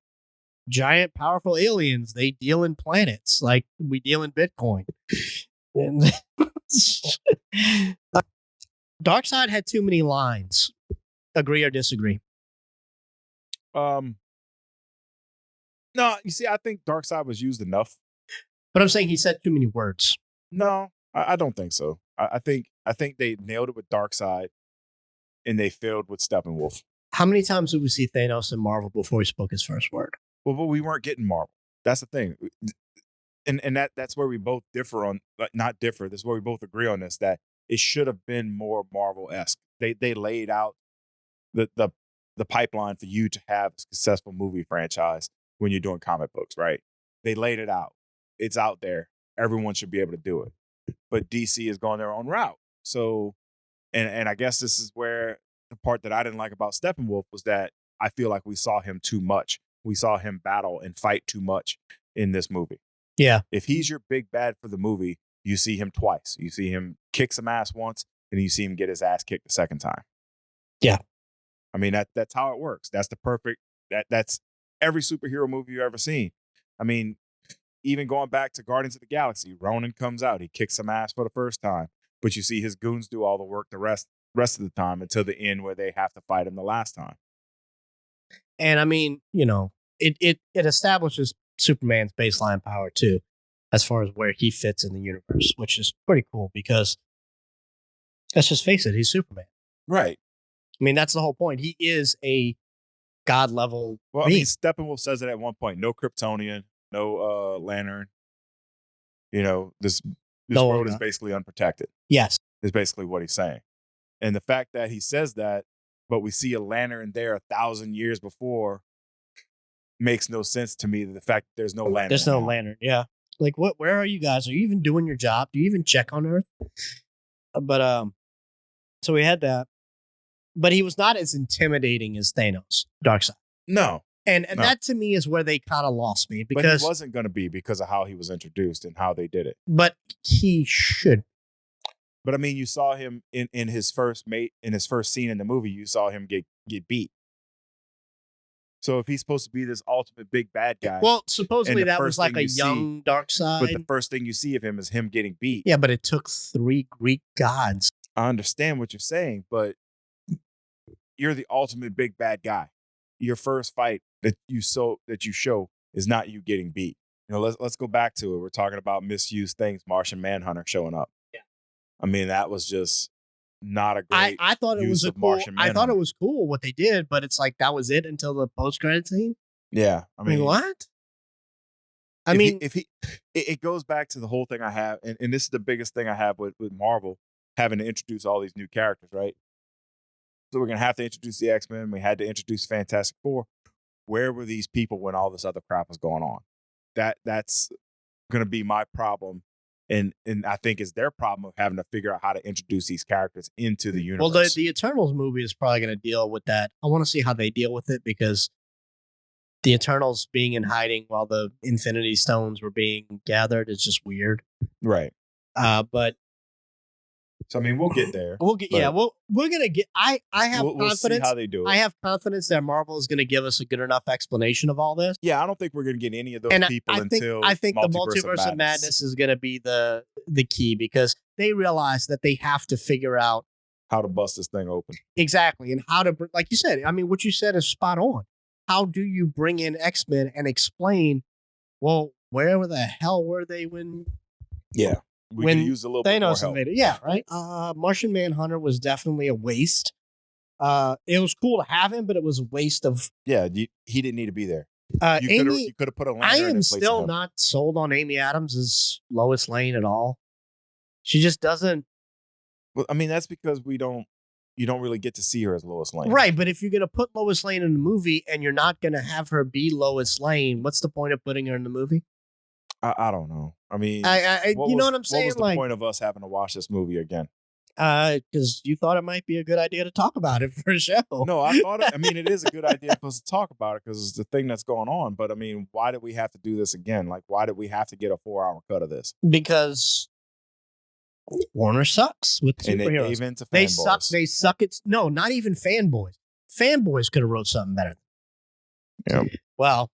giant, powerful aliens. They deal in planets like we deal in Bitcoin. And Darkseid had too many lines. Agree or disagree? No, you see, I think Darkseid was used enough. But I'm saying he said too many words. No, I don't think so. I think they nailed it with Darkseid, and they failed with Steppenwolf. How many times did we see Thanos in Marvel before he spoke his first word? Well, but we weren't getting Marvel. That's the thing. And that's where we both differ on, not differ. This is where we both agree on this, that it should have been more Marvel-esque. They laid out the pipeline for you to have a successful movie franchise when you're doing comic books, right? They laid it out. It's out there. Everyone should be able to do it. But DC is going their own route. So, and I guess this is where the part that I didn't like about Steppenwolf was that I feel like we saw him too much. We saw him battle and fight too much in this movie. Yeah. If he's your big bad for the movie, you see him twice. You see him kick some ass once, and you see him get his ass kicked the second time. Yeah. I mean, that's how it works. That's the perfect, that's every superhero movie you've ever seen. I mean, even going back to Guardians of the Galaxy, Ronan comes out, he kicks some ass for the first time, but you see his goons do all the work the rest of the time until the end where they have to fight him the last time. And I mean, you know, it establishes Superman's baseline power too, as far as where he fits in the universe, which is pretty cool because let's just face it, he's Superman. Right. I mean, that's the whole point. He is a god level. Well, I mean, Steppenwolf says it at one point: no Kryptonian, no Lantern. You know, this world is basically unprotected. Yes, is basically what he's saying. And the fact that he says that, but we see a Lantern there 1,000 years before, makes no sense to me. The fact that there's no Lantern. There's no Lantern. Yeah, like what? Where are you guys? Are you even doing your job? Do you even check on Earth? But so we had that. But he was not as intimidating as Thanos, Darkseid. No. And that to me is where they kind of lost me because but he wasn't going to be because of how he was introduced and how they did it. But he should. But I mean, you saw him in his first scene in the movie, you saw him get beat. So if he's supposed to be this ultimate big bad guy. Well, supposedly that was like a young Darkseid. But the first thing you see of him is him getting beat. Yeah, but it took 3 Greek gods. I understand what you're saying, but you're the ultimate big bad guy. Your first fight that you show is not you getting beat. You know, let's go back to it. We're talking about misused things. Martian Manhunter showing up. Yeah, I mean that was just not a great. I thought it was I thought it was cool what they did, but it's like that was it until the post-credit scene. Yeah, I mean what? It goes back to the whole thing I have, and this is the biggest thing I have with Marvel having to introduce all these new characters, right? So we're going to have to introduce the X-Men. We had to introduce Fantastic Four. Where were these people when all this other crap was going on? That's going to be my problem. And I think it's their problem of having to figure out how to introduce these characters into the universe. Well, the Eternals movie is probably going to deal with that. I want to see how they deal with it because the Eternals being in hiding while the Infinity Stones were being gathered is just weird. Right. But so I mean, we'll get there. We're gonna get. I have confidence. We'll see how they do it. I have confidence that Marvel is going to give us a good enough explanation of all this. Yeah, I don't think we're going to get any of those people until I think the Multiverse of Madness is going to be the key because they realize that they have to figure out how to bust this thing open exactly and how to, like you said. I mean, what you said is spot on. How do you bring in X-Men and explain? Well, where the hell were they when? Yeah. We could use a little bit more help. Invaded. Yeah, right. Martian Manhunter was definitely a waste. It was cool to have him, but it was a waste of. Yeah, he didn't need to be there. You could have put a Lantern. I am still not sold on Amy Adams as Lois Lane at all. She just doesn't. Well, I mean, that's because you don't really get to see her as Lois Lane, right? But if you're gonna put Lois Lane in the movie and you're not gonna have her be Lois Lane, what's the point of putting her in the movie? I don't know. I mean, you know what I'm saying? What was the point of us having to watch this movie again? Because you thought it might be a good idea to talk about it for a show. No, I thought it. I mean, it is a good idea for us to talk about it because it's the thing that's going on. But I mean, why did we have to do this again? Like, why did we have to get a 4-hour cut of this? Because Warner sucks with superheroes. And they gave in to fanboys. They suck. They suck. No, not even fanboys. Fanboys could have wrote something better. Yeah. Well.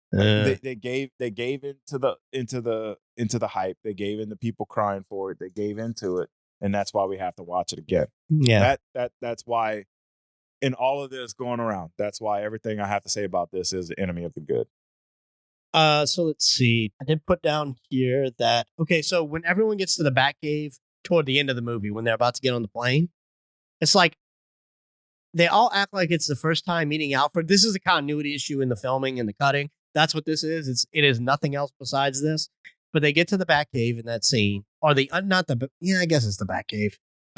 They gave into the hype. They gave in the people crying for it. They gave into it, and that's why we have to watch it again. Yeah, that's why in all of this going around. That's why everything I have to say about this is the enemy of the good. So let's see. I did put down here that so when everyone gets to the Batcave toward the end of the movie, when they're about to get on the plane, it's like they all act like it's the first time meeting Alfred. This is a continuity issue in the filming and the cutting. That's what this is. It is nothing else besides this. But they get to the Batcave in that scene, or I guess it's the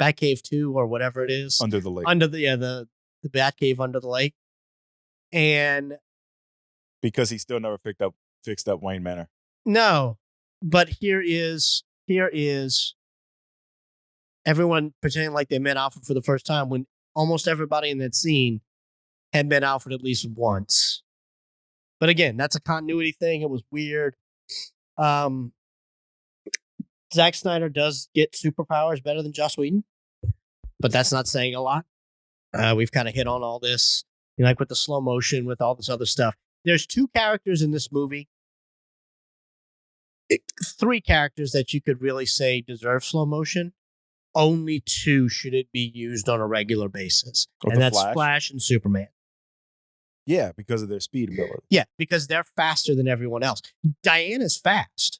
Batcave 2 or whatever it is, Under the lake. the Batcave under the lake, and Because he still never fixed up Wayne Manor. no, but here is everyone pretending like they met Alfred for the first time when almost everybody in that scene had met Alfred at least once. But again, that's a continuity thing. It was weird. Zack Snyder does get superpowers better than Joss Whedon, but that's not saying a lot. We've kind of hit on all this, like with the slow motion, with all this other stuff. There's 2 characters in this movie, 3 characters that you could really say deserve slow motion. Only 2 should it be used on a regular basis, and that's Flash and Superman. Yeah, because of their speed ability. Yeah, because they're faster than everyone else. Diana's fast,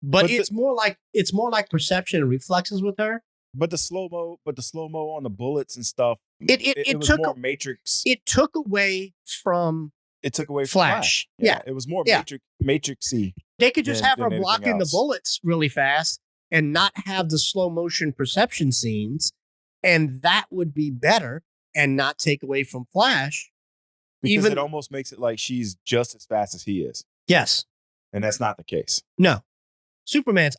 but it's more like perception and reflexes with her. But the slow mo on the bullets and stuff. It was took more Matrix. It took away from. It took away from Flash. Yeah. It was more Yeah. Matrixy. They could just have her anything blocking the else. bullets really fast and not have the slow motion perception scenes, and that would be better and not take away from Flash. Because it almost makes it like she's just as fast as he is. Yes. And that's not the case. No.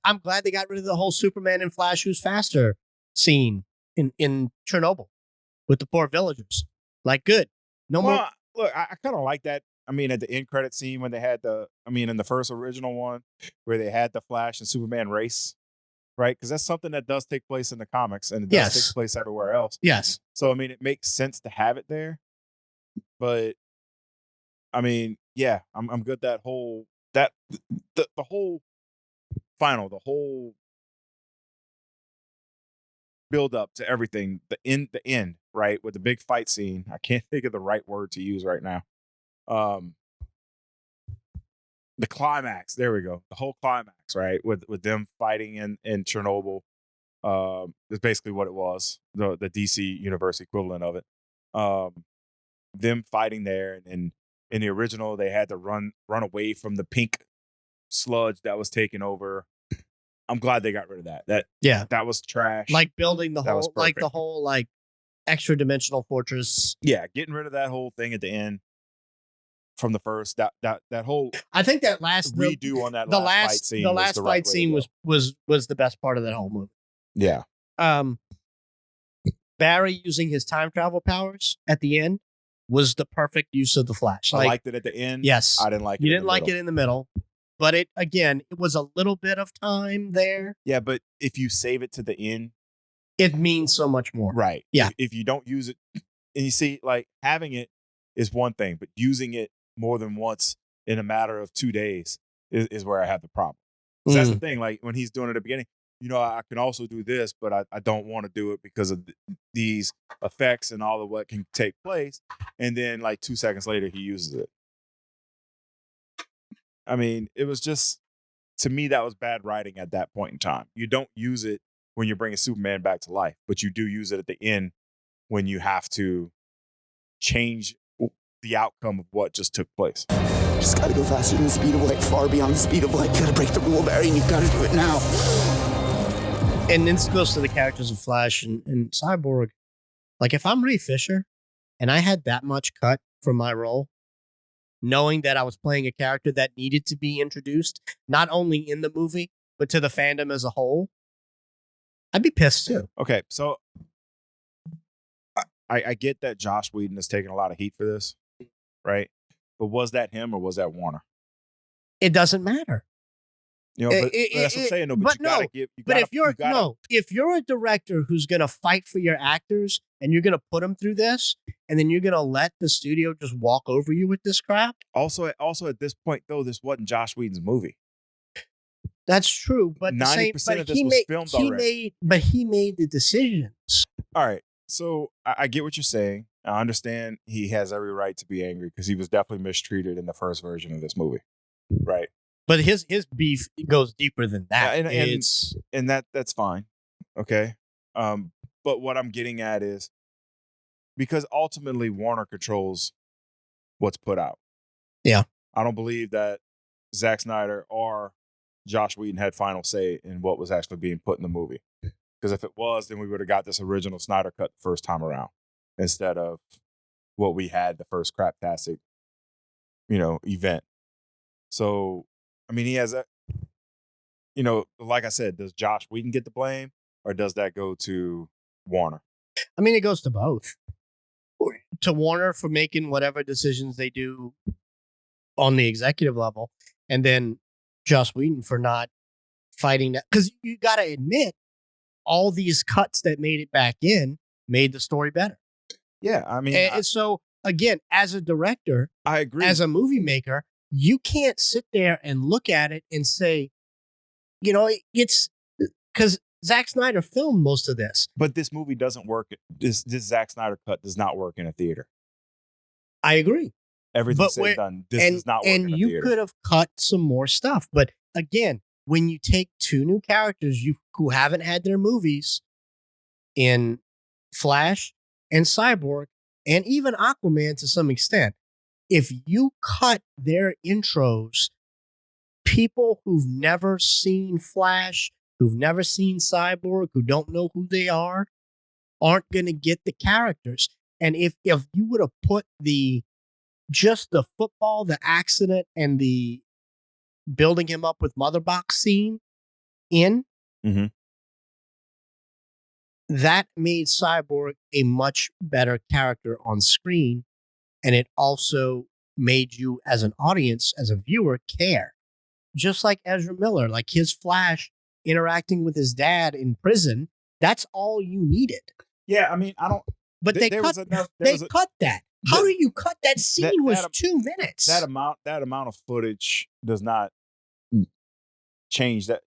I'm glad they got rid of the whole Superman and Flash who's faster scene in Chernobyl with the poor villagers. Like, good. No more. Look, I kind of like that. I mean, at the end credit scene when they had in the first original one where they had the Flash and Superman race, right? Because that's something that does take place in the comics and it does take place everywhere else. Yes. So, I mean, it makes sense to have it there. But, I mean, yeah, I'm good the whole build up to everything, the end, right? With the big fight scene. I can't think of the right word to use right now. The climax, there we go. The whole climax, right? With them fighting in Chernobyl. Is basically what it was. The DC universe equivalent of it. Them fighting there, and in the original they had to run away from the pink sludge that was taking over. I'm glad they got rid of that. That was trash. Like building the That was whole extra dimensional fortress. Yeah, getting rid of that whole thing at the end from the first. That whole I think that last redo on that last fight scene. The last fight scene was the best part of that whole movie. Yeah. Barry using his time travel powers at the end was the perfect use of the Flash. I liked it at the end. Yes. I didn't like it. You didn't like it in the middle. But it was a little bit of time there. Yeah, but if you save it to the end, it means so much more. Right. Yeah. If you don't use it, and you see, like, having it is one thing, but using it more than once in a matter of 2 days is where I have the problem. So that's the thing. Like, when he's doing it at the beginning, I can also do this, but I don't want to do it because of these effects and all of what can take place. And then, like, 2 seconds later, he uses it. I mean, it was just, to me, that was bad writing at that point in time. You don't use it when you're bringing Superman back to life, but you do use it at the end when you have to change the outcome of what just took place. Just gotta go faster than the speed of light, far beyond the speed of light. You gotta break the rule, Barry, and you gotta do it now. And then this goes to the characters of Flash and Cyborg. Like, if I'm Ray Fisher and I had that much cut from my role, knowing that I was playing a character that needed to be introduced, not only in the movie, but to the fandom as a whole, I'd be pissed too. Okay, so I get that Joss Whedon is taking a lot of heat for this, right? But was that him or was that Warner? It doesn't matter. But that's what I'm saying. No, but if you're a director who's going to fight for your actors and you're going to put them through this, and then you're going to let the studio just walk over you with this crap. Also at this point, though, this wasn't Joss Whedon's movie. That's true, but 90% of this was filmed already. He made the decisions. All right, so I get what you're saying, I understand he has every right to be angry because he was definitely mistreated in the first version of this movie. Right. But his beef goes deeper than that. And that's fine. Okay. But what I'm getting at is because ultimately Warner controls what's put out. Yeah. I don't believe that Zack Snyder or Josh Whedon had final say in what was actually being put in the movie. Because if it was, then we would have got this original Snyder cut the first time around instead of what we had the first craptastic, event. So, I mean, he has a, like I said, does Josh Whedon get the blame or does that go to Warner? I mean, it goes to both. To Warner for making whatever decisions they do on the executive level, and then Joss Whedon for not fighting that. Because you got to admit, all these cuts that made it back in made the story better. Yeah, I mean, so again, as a director, I agree. As a movie maker, you can't sit there and look at it and say, it's because Zack Snyder filmed most of this. But this movie doesn't work. This Zack Snyder cut does not work in a theater. I agree. Everything said and done. This does not work in a theater. And you could have cut some more stuff. But again, when you take two new characters who haven't had their movies in Flash and Cyborg and even Aquaman to some extent, if you cut their intros, people who've never seen Flash, who've never seen Cyborg, who don't know who they are, aren't going to get the characters. And if you would have put just the football, the accident, and the building him up with Mother Box scene in, that made Cyborg a much better character on screen. And it also made you, as an audience, as a viewer, care. Just like Ezra Miller, like his Flash interacting with his dad in prison, that's all you needed. Yeah, I mean, I don't. But they cut that. How do you cut that scene? Was 2 minutes. That amount of footage does not change that.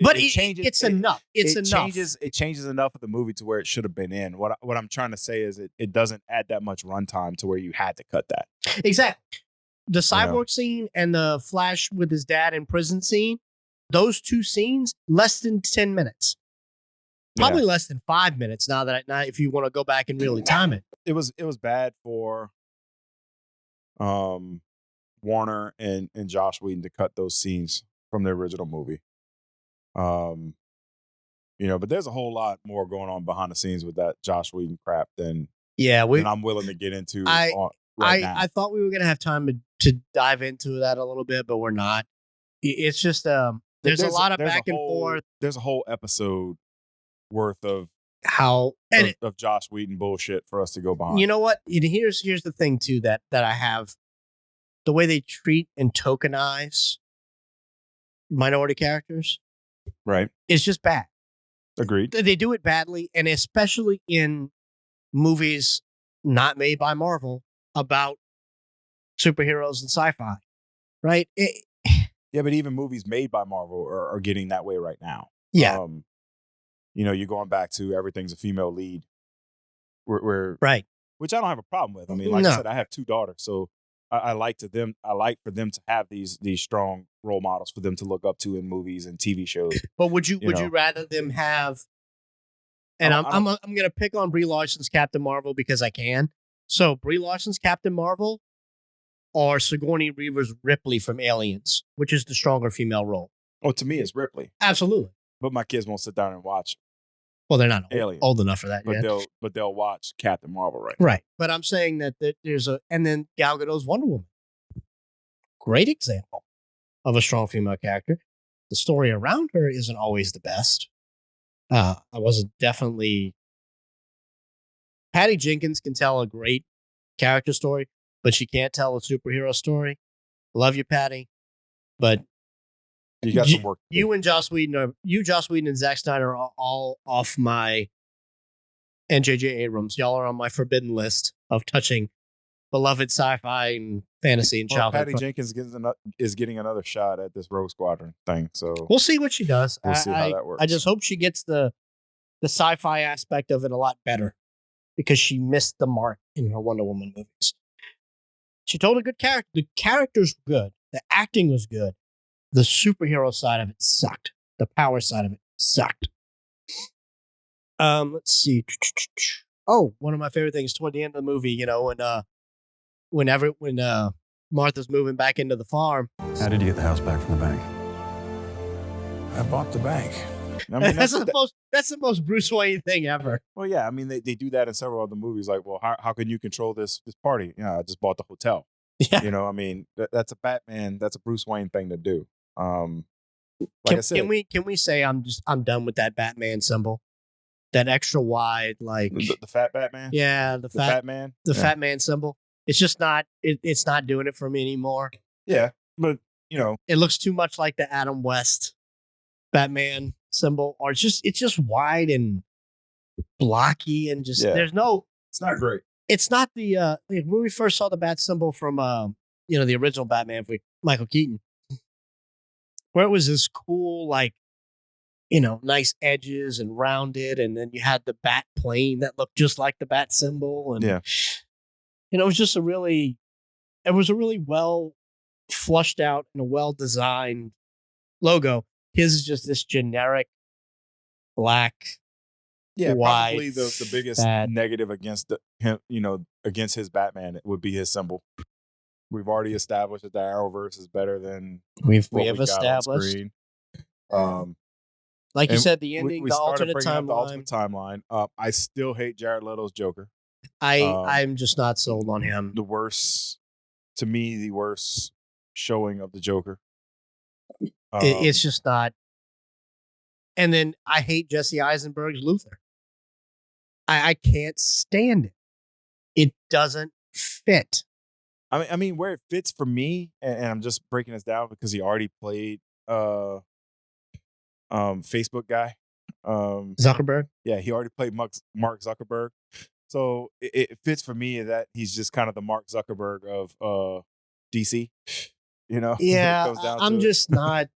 But it changes. It's enough. It's enough. It changes enough of the movie to where it should have been in. What I'm trying to say is it doesn't add that much runtime to where you had to cut that. Exactly. The Cyborg scene and the Flash with his dad in prison scene, those two scenes, less than 10 minutes. Probably less than 5 minutes now if you want to go back and really time it. It was bad for Warner and Josh Whedon to cut those scenes from the original movie. But there's a whole lot more going on behind the scenes with that Josh Whedon crap than I'm willing to get into now. I thought we were going to have time to dive into that a little bit, but we're not. It's just there's a lot of back and forth. There's a whole episode worth of of Josh Whedon bullshit for us to go behind. You know what? Here's the thing too that I have. The way they treat and tokenize minority characters, right? It's just bad. Agreed. They do it badly, and especially in movies not made by Marvel about superheroes and sci-fi, right? Yeah, but even movies made by Marvel are getting that way right now. Yeah. You're going back to everything's a female lead. Where right. Which I don't have a problem with. I mean, like I said, I have two daughters, so I like for them to have these strong role models for them to look up to in movies and TV shows. But would you rather them have? And I'm going to pick on Brie Larson's Captain Marvel because I can. So Brie Larson's Captain Marvel or Sigourney Weaver's Ripley from Aliens, which is the stronger female role? Oh, to me, it's Ripley. Absolutely. But my kids won't sit down and watch. Well, they're not Aliens. old enough for that yet. But they'll watch Captain Marvel right now. Right. But I'm saying that there's and then Gal Gadot's Wonder Woman. Great example of a strong female character. The story around her isn't always the best. I wasn't definitely. Patty Jenkins can tell a great character story, but she can't tell a superhero story. Love you, Patty, but you got some work. You and Joss Whedon and Zack Snyder are all off my, and J.J. Abrams. Y'all are on my forbidden list of touching beloved sci-fi and fantasy and childhood. Patty Jenkins is getting another shot at this Rogue Squadron thing, so we'll see what she does. We'll see how that works. I just hope she gets the sci-fi aspect of it a lot better because she missed the mark in her Wonder Woman movies. She told a good character. The characters were good. The acting was good. The superhero side of it sucked. The power side of it sucked. Let's see. Oh, one of my favorite things toward the end of the movie, when Martha's moving back into the farm. How did you get the house back from the bank? I bought the bank. I mean, That's the most Bruce Wayne thing ever. well, yeah. I mean, they do that in several other movies. Like, well, how can you control this party? I just bought the hotel. Yeah. I mean, that's a Batman. That's a Bruce Wayne thing to do. Like I said, Can we say I'm done with that Batman symbol? That extra wide, like the fat Batman. yeah, the fat man. the fat man symbol. It's just not. It's not doing it for me anymore. Yeah, but It looks too much like the Adam West Batman symbol, or it's just wide and blocky and just there's no. it's not great. It's not the when we first saw the bat symbol from the original Batman with Michael Keaton, where it was this cool like nice edges and rounded, and then you had the bat plane that looked just like the bat symbol, and it was just a really well flushed out and a well designed logo. His is just this generic black. Yeah, wide, probably the biggest fat. negative against him, against his Batman, it would be his symbol. We've already established that the Arrowverse is better than We what have we got on established, screen. like you and said, the ending, we the started alternate bringing up the timeline. ultimate timeline. I still hate Jared Leto's Joker. I'm just not sold on him. The worst showing of the Joker. It's just not. And then I hate Jesse Eisenberg's Luthor. I can't stand it. It doesn't fit. I mean, where it fits for me, and I'm just breaking this down because he already played Facebook guy. Zuckerberg. Yeah, he already played Mark Zuckerberg. So it fits for me that he's just kind of the Mark Zuckerberg of DC. Yeah, I'm just not.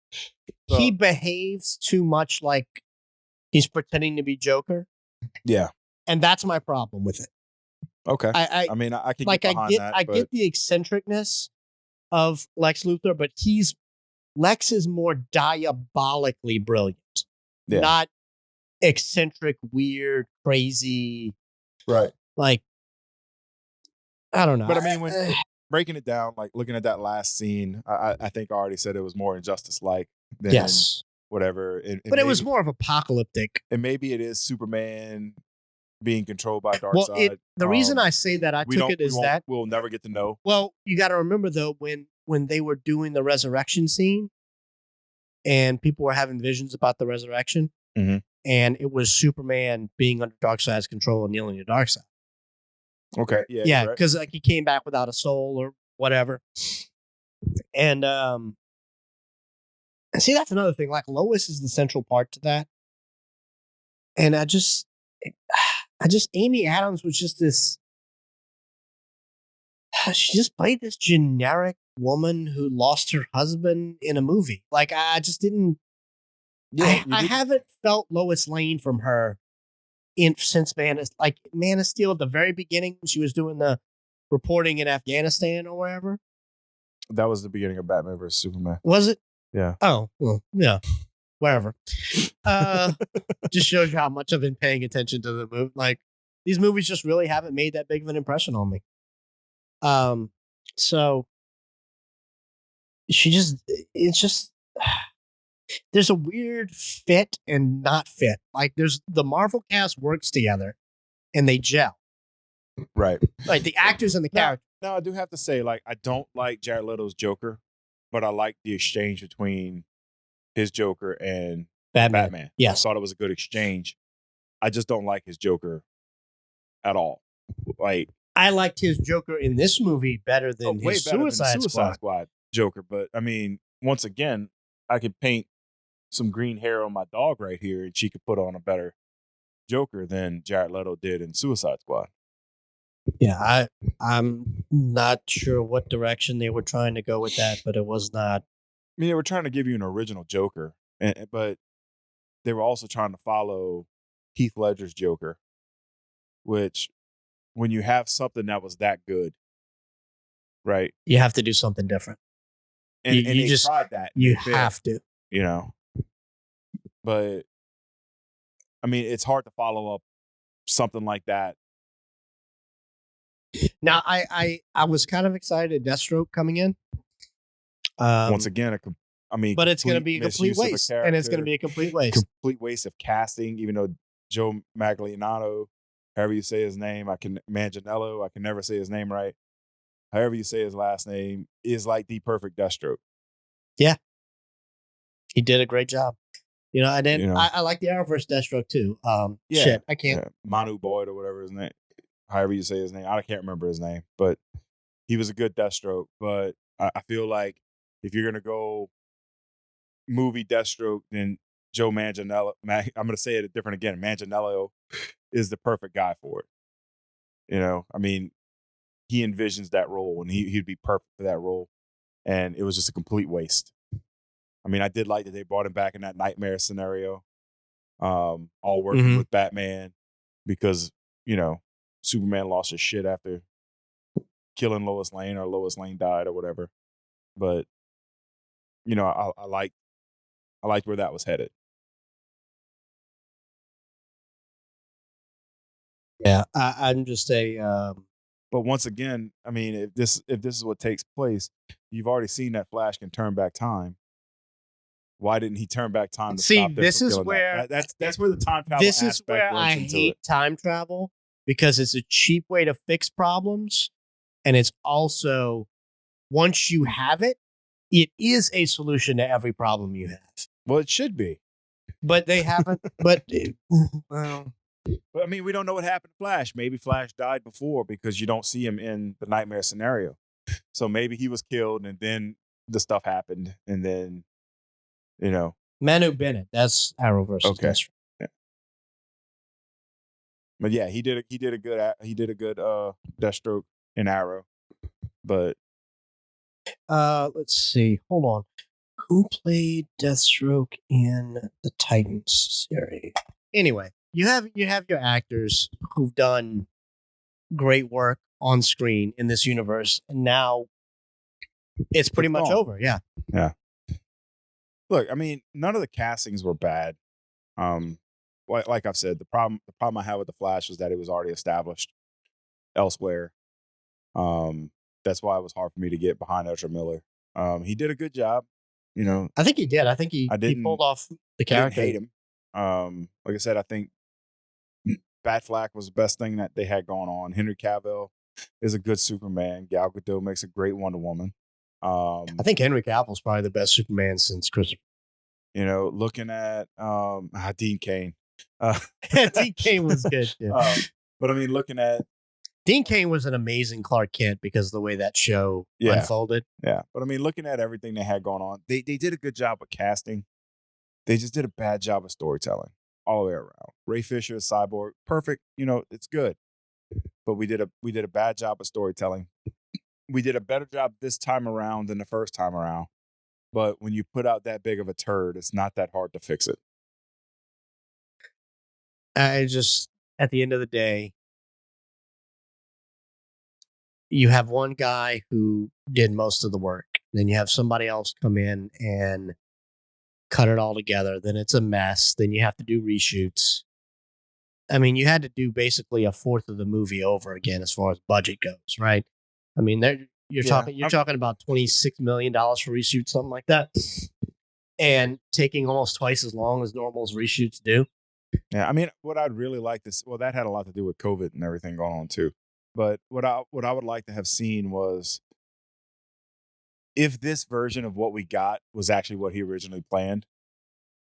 So- He behaves too much like he's pretending to be Joker, Yeah. and that's my problem with it. Okay. I mean, I can like get I behind get that. I but get the eccentricness of Lex Luthor, but Lex is more diabolically brilliant, Yeah. not eccentric, weird, crazy. right. Like I don't know. But I mean, when breaking it down, like looking at that last scene, I think I already said it was more injustice like than yes, whatever. but it was more of apocalyptic. and maybe it is Superman being controlled by Darkseid. The reason I say that I took it is that we'll never get to know. well, you got to remember though when they were doing the resurrection scene, and people were having visions about the resurrection, Mhm. and it was Superman being under Darkseid's control and yelling at Darkseid. Okay. Yeah. Yeah, correct. because like he came back without a soul or whatever. And see, that's another thing. Like Lois is the central part to that. And I just Amy Adams was just this. She just played this generic woman who lost her husband in a movie. Like I just didn't. Yeah. I haven't felt Lois Lane from her since Man of Steel at the very beginning when she was doing the reporting in Afghanistan or wherever. That was the beginning of Batman vs Superman. Was it? Yeah. Oh, well, yeah. Wherever. Just shows you how much I've been paying attention to the movie. Like these movies just really haven't made that big of an impression on me. So it's just there's a weird fit and not fit. Like there's the Marvel cast works together and they gel. Right. Like the actors and the characters. Now I do have to say, like, I don't like Jared Leto's Joker, but I like the exchange between his Joker and Batman. Yes. I thought it was a good exchange. I just don't like his Joker at all. Like, I liked his Joker in this movie better than way his better than the Suicide Squad. Joker. But I mean, once again, I could paint some green hair on my dog right here, and she could put on a better Joker than Jared Leto did in Suicide Squad. Yeah, I'm not sure what direction they were trying to go with that, but it was not. I mean, they were trying to give you an original Joker, but they were also trying to follow Heath Ledger's Joker, which when you have something that was that good, right? You have to do something different. And, You- and you they just- tried that. You They failed, have to. you know. But I mean, it's hard to follow up something like that. Now, I was kind of excited at Deathstroke coming in. Once again, but it's going to be a complete misuse of waste, and it's going to be a complete waste. complete waste of casting. Even though Joe Magliano, however you say his name, Manganiello, I can never say his name right. However you say his last name, is like the perfect Deathstroke. He did a great job. You know, and then You know. I like the Arrowverse Deathstroke too. Yeah. Shit, I can't. Yeah, Manu Boyd or whatever his name, however you say his name, I can't remember his name, but he was a good Deathstroke. But I feel like if you're gonna go movie Deathstroke, then Joe Manganiello, I'm gonna say it different again. Manganiello is the perfect guy for it. You know, I mean, he envisions that role, and he'd be perfect for that role. And it was just a complete waste. I mean, I did like that they brought him back in that nightmare scenario, all working Mhm. with Batman, because, you know, Superman lost his shit after killing Lois Lane, or Lois Lane died or whatever. But, you know, I liked where that was headed. Yeah, I'm just a. But once again, I mean, if this is what takes place, you've already seen that Flash can turn back time. Why didn't he turn back time to See, stop them this from is killing where- that's where the time travel This is aspect where works I into hate it. time travel, because it's a cheap way to fix problems, and it's also, once you have it, it is a solution to every problem you have. Well, it should be. But they haven't. But well, But I mean, we don't know what happened to Flash. Maybe Flash died before, because you don't see him in the nightmare scenario. So maybe he was killed, and then the stuff happened, and then, you know. Manu Bennett, that's Arrowverse. Okay. Yeah. But yeah, he did a good Deathstroke in Arrow. But Let's see. Hold on. Who played Deathstroke in the Titans series? Anyway, you have your actors who've done great work on screen in this universe, and now it's pretty much gone. over. Yeah. Look, I mean, none of the castings were bad. Like I've said, the problem I had with the Flash was that it was already established elsewhere. That's why it was hard for me to get behind Ezra Miller. He did a good job. You know, I think he did. I think he pulled off the I didn't character. hate him. Like I said, I think Batfleck was the best thing that they had going on. Henry Cavill is a good Superman. Gal Gadot makes a great Wonder Woman. I think Henry Cavill's probably the best Superman since Christopher. You know, looking at Dean Cain. Dean Cain was good. Yeah. But I mean, looking at Dean Cain was an amazing Clark Kent because of the way that show unfolded. Yeah. But I mean, looking at everything they had going on, they did a good job of casting. They just did a bad job of storytelling all the way around. Ray Fisher, Cyborg, perfect. You know, it's good. But we did a bad job of storytelling. We did a better job this time around than the first time around. But when you put out that big of a turd, it's not that hard to fix it. I just, at the end of the day, you have one guy who did most of the work. Then you have somebody else come in and cut it all together. Then it's a mess. Then you have to do reshoots. I mean, you had to do basically a fourth of the movie over again as far as budget goes, right? I mean, you're talking about $26 million for reshoots, something like that, and taking almost twice as long as normal reshoots do. Yeah, I mean, what I'd really like to that had a lot to do with COVID and everything going on too. But what I would like to have seen was if this version of what we got was actually what he originally planned,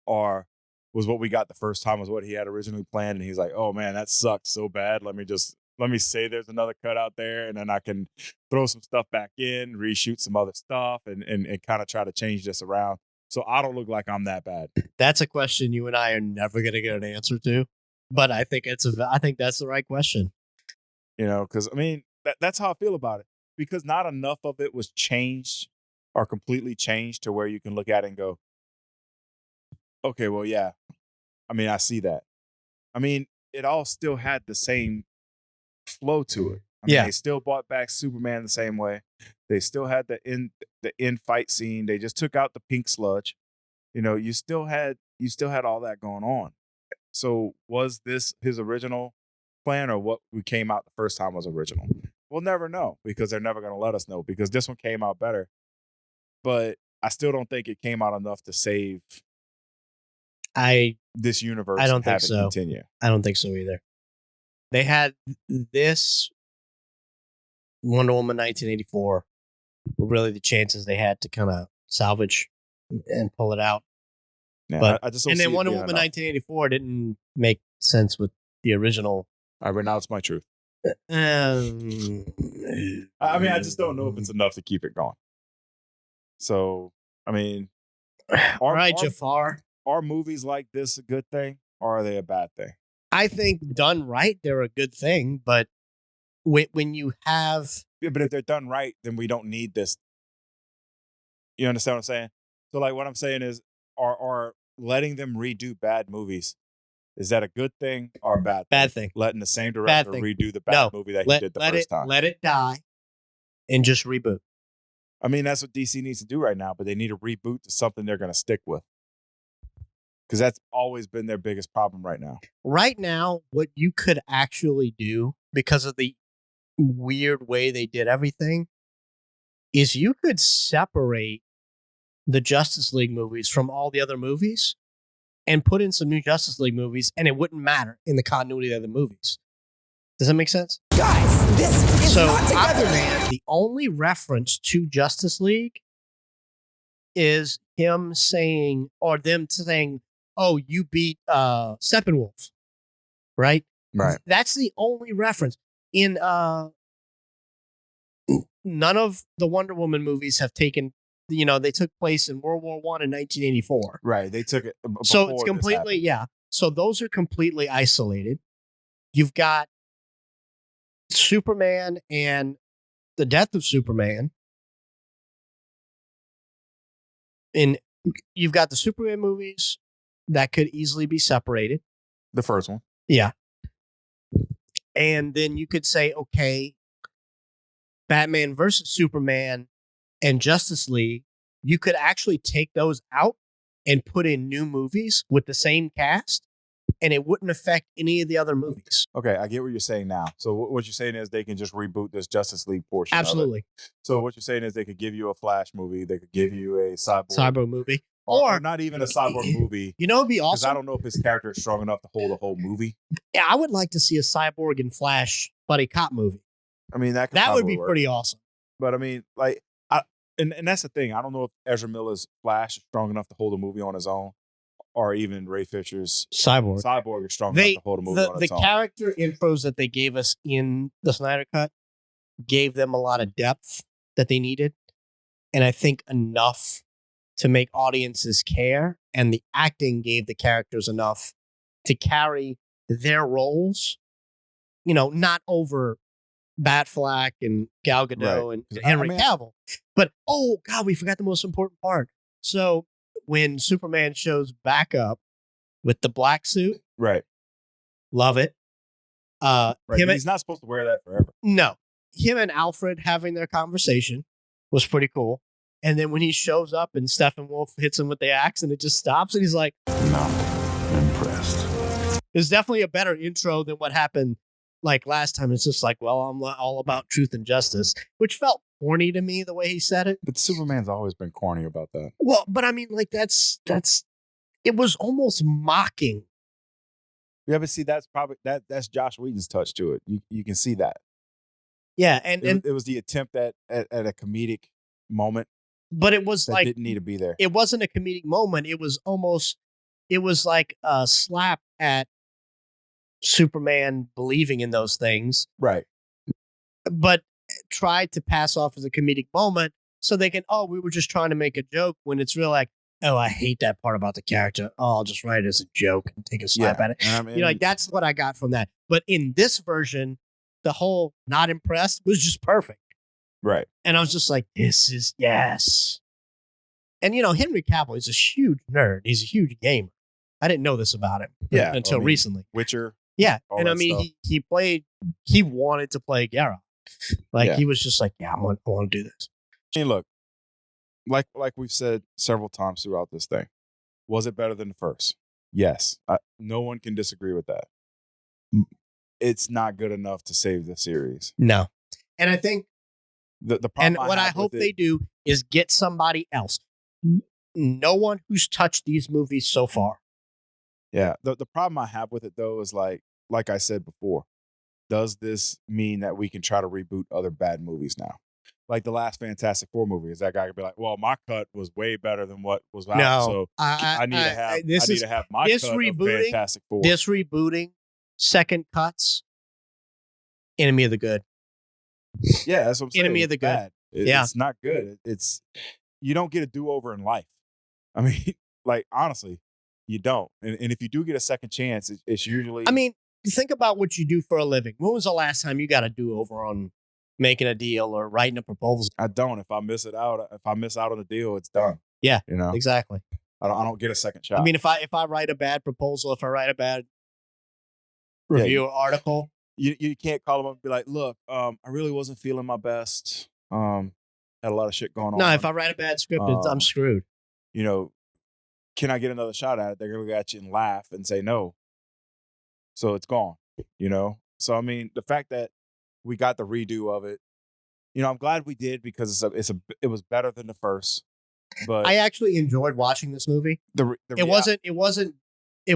or was what we got the first time was what he had originally planned, and he's like, "Oh man, that sucked so bad. Let me say there's another cut out there, and then I can throw some stuff back in, reshoot some other stuff, and kind of try to change this around so I don't look like I'm that bad." That's a question you and I are never going to get an answer to, but I think that's the right question. You know, because I mean, that's how I feel about it, because not enough of it was changed or completely changed to where you can look at it and go, okay, well, yeah, I mean, I see that. I mean, it all still had the same flow to it. I mean, Yeah. they still brought back Superman the same way. They still had the end fight scene. They just took out the pink sludge. You know, you still had all that going on. So was this his original plan, or what we came out the first time was original? We'll never know, because they're never going to let us know, because this one came out better. But I still don't think it came out enough to save this universe. I don't and think have it so. Continue. I don't think so either. They had this Wonder Woman 1984 were really the chances they had to kind of salvage and pull it out. Yeah, But I just don't and see then it Wonder being Woman enough. 1984 didn't make sense with the original. All right, but now it's my truth. Um, I mean, I just don't know if it's enough to keep it going. So, I mean, all right, Jafar. are movies like this a good thing, or are they a bad thing? I think done right, they're a good thing. But when you have, Yeah, but if they're done right, then we don't need this. You understand what I'm saying? So, like, what I'm saying is, are letting them redo bad movies, is that a good thing or a bad thing. Letting the same Bad director thing. redo the bad No, movie that he did the first time. Let it die, and just reboot. I mean, that's what DC needs to do right now, but they need to reboot to something they're going to stick with, because that's always been their biggest problem right now. Right now, what you could actually do, because of the weird way they did everything, is you could separate the Justice League movies from all the other movies and put in some new Justice League movies, and it wouldn't matter in the continuity of the movies. Does that make sense? Guys, this is So, not together, man. the only reference to Justice League is him saying, or them saying, "Oh, you beat Steppenwolf," right? Right. That's the only reference. In none of the Wonder Woman movies have taken, they took place in World War I in 1984. Right. They took it. So before it's this completely, happened. yeah. So those are completely isolated. You've got Superman and the death of Superman. And you've got the Superman movies that could easily be separated. The first one. Yeah. And then you could say, okay, Batman versus Superman and Justice League, you could actually take those out and put in new movies with the same cast, and it wouldn't affect any of the other movies. Okay, I get what you're saying now. So what you're saying is they can just reboot this Justice League portion. Absolutely. Of it. So what you're saying is they could give you a Flash movie, they could give you a Cyber movie. or not even a Cyborg movie. You know, it'd be Because awesome. I don't know if his character is strong enough to hold a whole movie. Yeah, I would like to see a Cyborg and Flash buddy cop movie. I mean, that That would probably be work. pretty awesome. But I mean, like, and that's the thing. I don't know if Ezra Miller's Flash is strong enough to hold a movie on his own, or even Ray Fisher's Cyborg. Cyborg is strong enough to hold a movie on The its own. character intros that they gave us in the Snyder Cut gave them a lot of depth that they needed, and I think enough to make audiences care. And the acting gave the characters enough to carry their roles. Not over Batfleck and Gal Gadot Right. and Henry I mean- Cavill, but oh god, we forgot the most important part. So when Superman shows back up with the black suit, Right. love it. Right. Him But he's not supposed to wear that forever. No, him and Alfred having their conversation was pretty cool. And then when he shows up and Steppenwolf hits him with the axe and it just stops, and he's like, Not impressed. "It's definitely a better intro than what happened like last time." It's just like, well, I'm all about truth and justice, which felt corny to me the way he said it. But Superman's always been corny about that. Well, but I mean, like that's it was almost mocking. Yeah, but see, that's probably that's Josh Whedon's touch to it. You can see that. Yeah, and It was the attempt at a comedic moment but it was that like didn't need to be there. it wasn't a comedic moment. It was like a slap at Superman believing in those things, Right. but tried to pass off as a comedic moment so they can, we were just trying to make a joke, when it's real like, oh, I hate that part about the character. Oh, I'll just write it as a joke and take a slap at it. And I mean, Like that's what I got from that. But in this version, the whole not impressed was just perfect. right. And I was just like, this is yes. And Henry Cavill is a huge nerd. He's a huge gamer. I didn't know this about him Yeah, until I mean, recently. Witcher, Yeah, all and I that mean, stuff. he wanted to play Geralt. Like Yeah. he was just like, yeah, I want to do this. I mean, look, like we've said several times throughout this thing, was it better than the first? Yes. No one can disagree with that. It's not good enough to save the series. No, and I think, The and problem what I have hope with they it- do is get somebody else. No one who's touched these movies so far. Yeah. The problem I have with it though is like I said before, does this mean that we can try to reboot other bad movies now? Like the last Fantastic Four movie, is that guy could be like, well, my cut was way better than what was out. No, So I need to have my this cut rebooting- of Fantastic Four. This rebooting, second cuts, enemy of the good. Yeah, that's what I'm saying. Enemy of It's the good. bad. Yeah. It's not good. It's you don't get a do-over in life. I mean, like honestly, you don't. And if you do get a second chance, it's usually I mean, think about what you do for a living. When was the last time you got a do-over on making a deal or writing a proposal? I don't. If I miss out on a deal, it's done. Yeah, You know, exactly. I don't get a second shot. I mean, if I write a bad proposal, if I write a bad review or article, you can't call them up and be like, look, I really wasn't feeling my best. Had a lot of shit going on. no, if I write a bad script, I'm Um, screwed. You know, can I get another shot at it? They're gonna look at you and laugh and say no. So it's gone. You know. So I mean, the fact that we got the redo of it, you know, I'm glad we did because it was better than the first. But I actually enjoyed watching this movie. It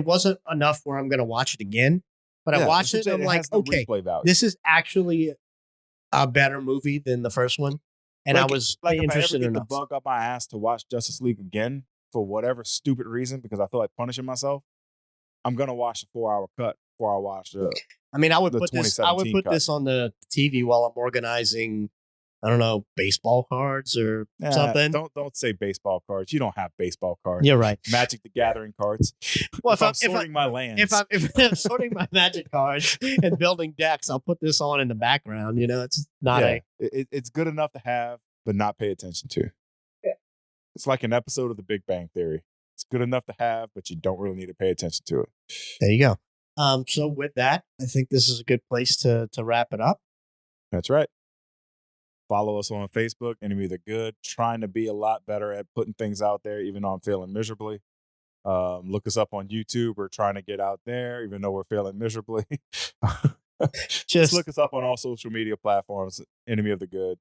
wasn't enough where I'm going to watch it again, but I watched it and I'm like, okay, this is actually a better movie than the first one, and I was interested if I ever get enough. the bug up my ass to watch Justice League again for whatever stupid reason because I feel like punishing myself, I'm gonna watch the 4-hour cut before I watch the. I mean, I would the put this. I would 2017 put cut. this on the TV while I'm organizing. I don't know, baseball cards or something. Don't say baseball cards. You don't have baseball cards. You're right. Magic the Gathering cards. Well, if I'm sorting my lands, if I'm sorting my magic cards and building decks, I'll put this on in the background. You know, it's not it's good enough to have, but not pay attention to. Yeah. It's like an episode of The Big Bang Theory. It's good enough to have, but you don't really need to pay attention to it. There you go. So with that, I think this is a good place to wrap it up. That's right. Follow us on Facebook, Enemy of the Good. Trying to be a lot better at putting things out there, even though I'm failing miserably. Look us up on YouTube. We're trying to get out there, even though we're failing miserably. Just look us up on all social media platforms, Enemy of the Good.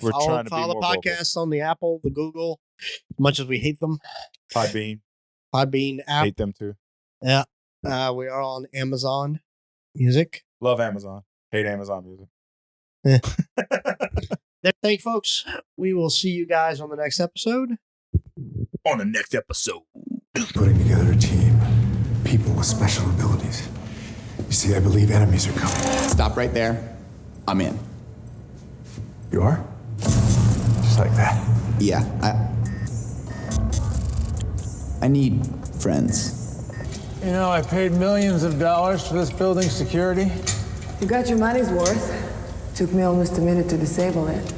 We're trying to be follow more the podcast on the Apple, the Google, as much as we hate them. Podbean app. hate them too. Yeah. We are on Amazon Music. Love Amazon. Hate Amazon Music. Thank you, folks. We will see you guys on the next episode. On the next episode. Putting together a team, people with special abilities. You see, I believe enemies are coming. Stop right there. I'm in. You are? Just like that. Yeah, I need friends. You know, I paid millions of dollars for this building's security. You got your money's worth. Took me almost a minute to disable it.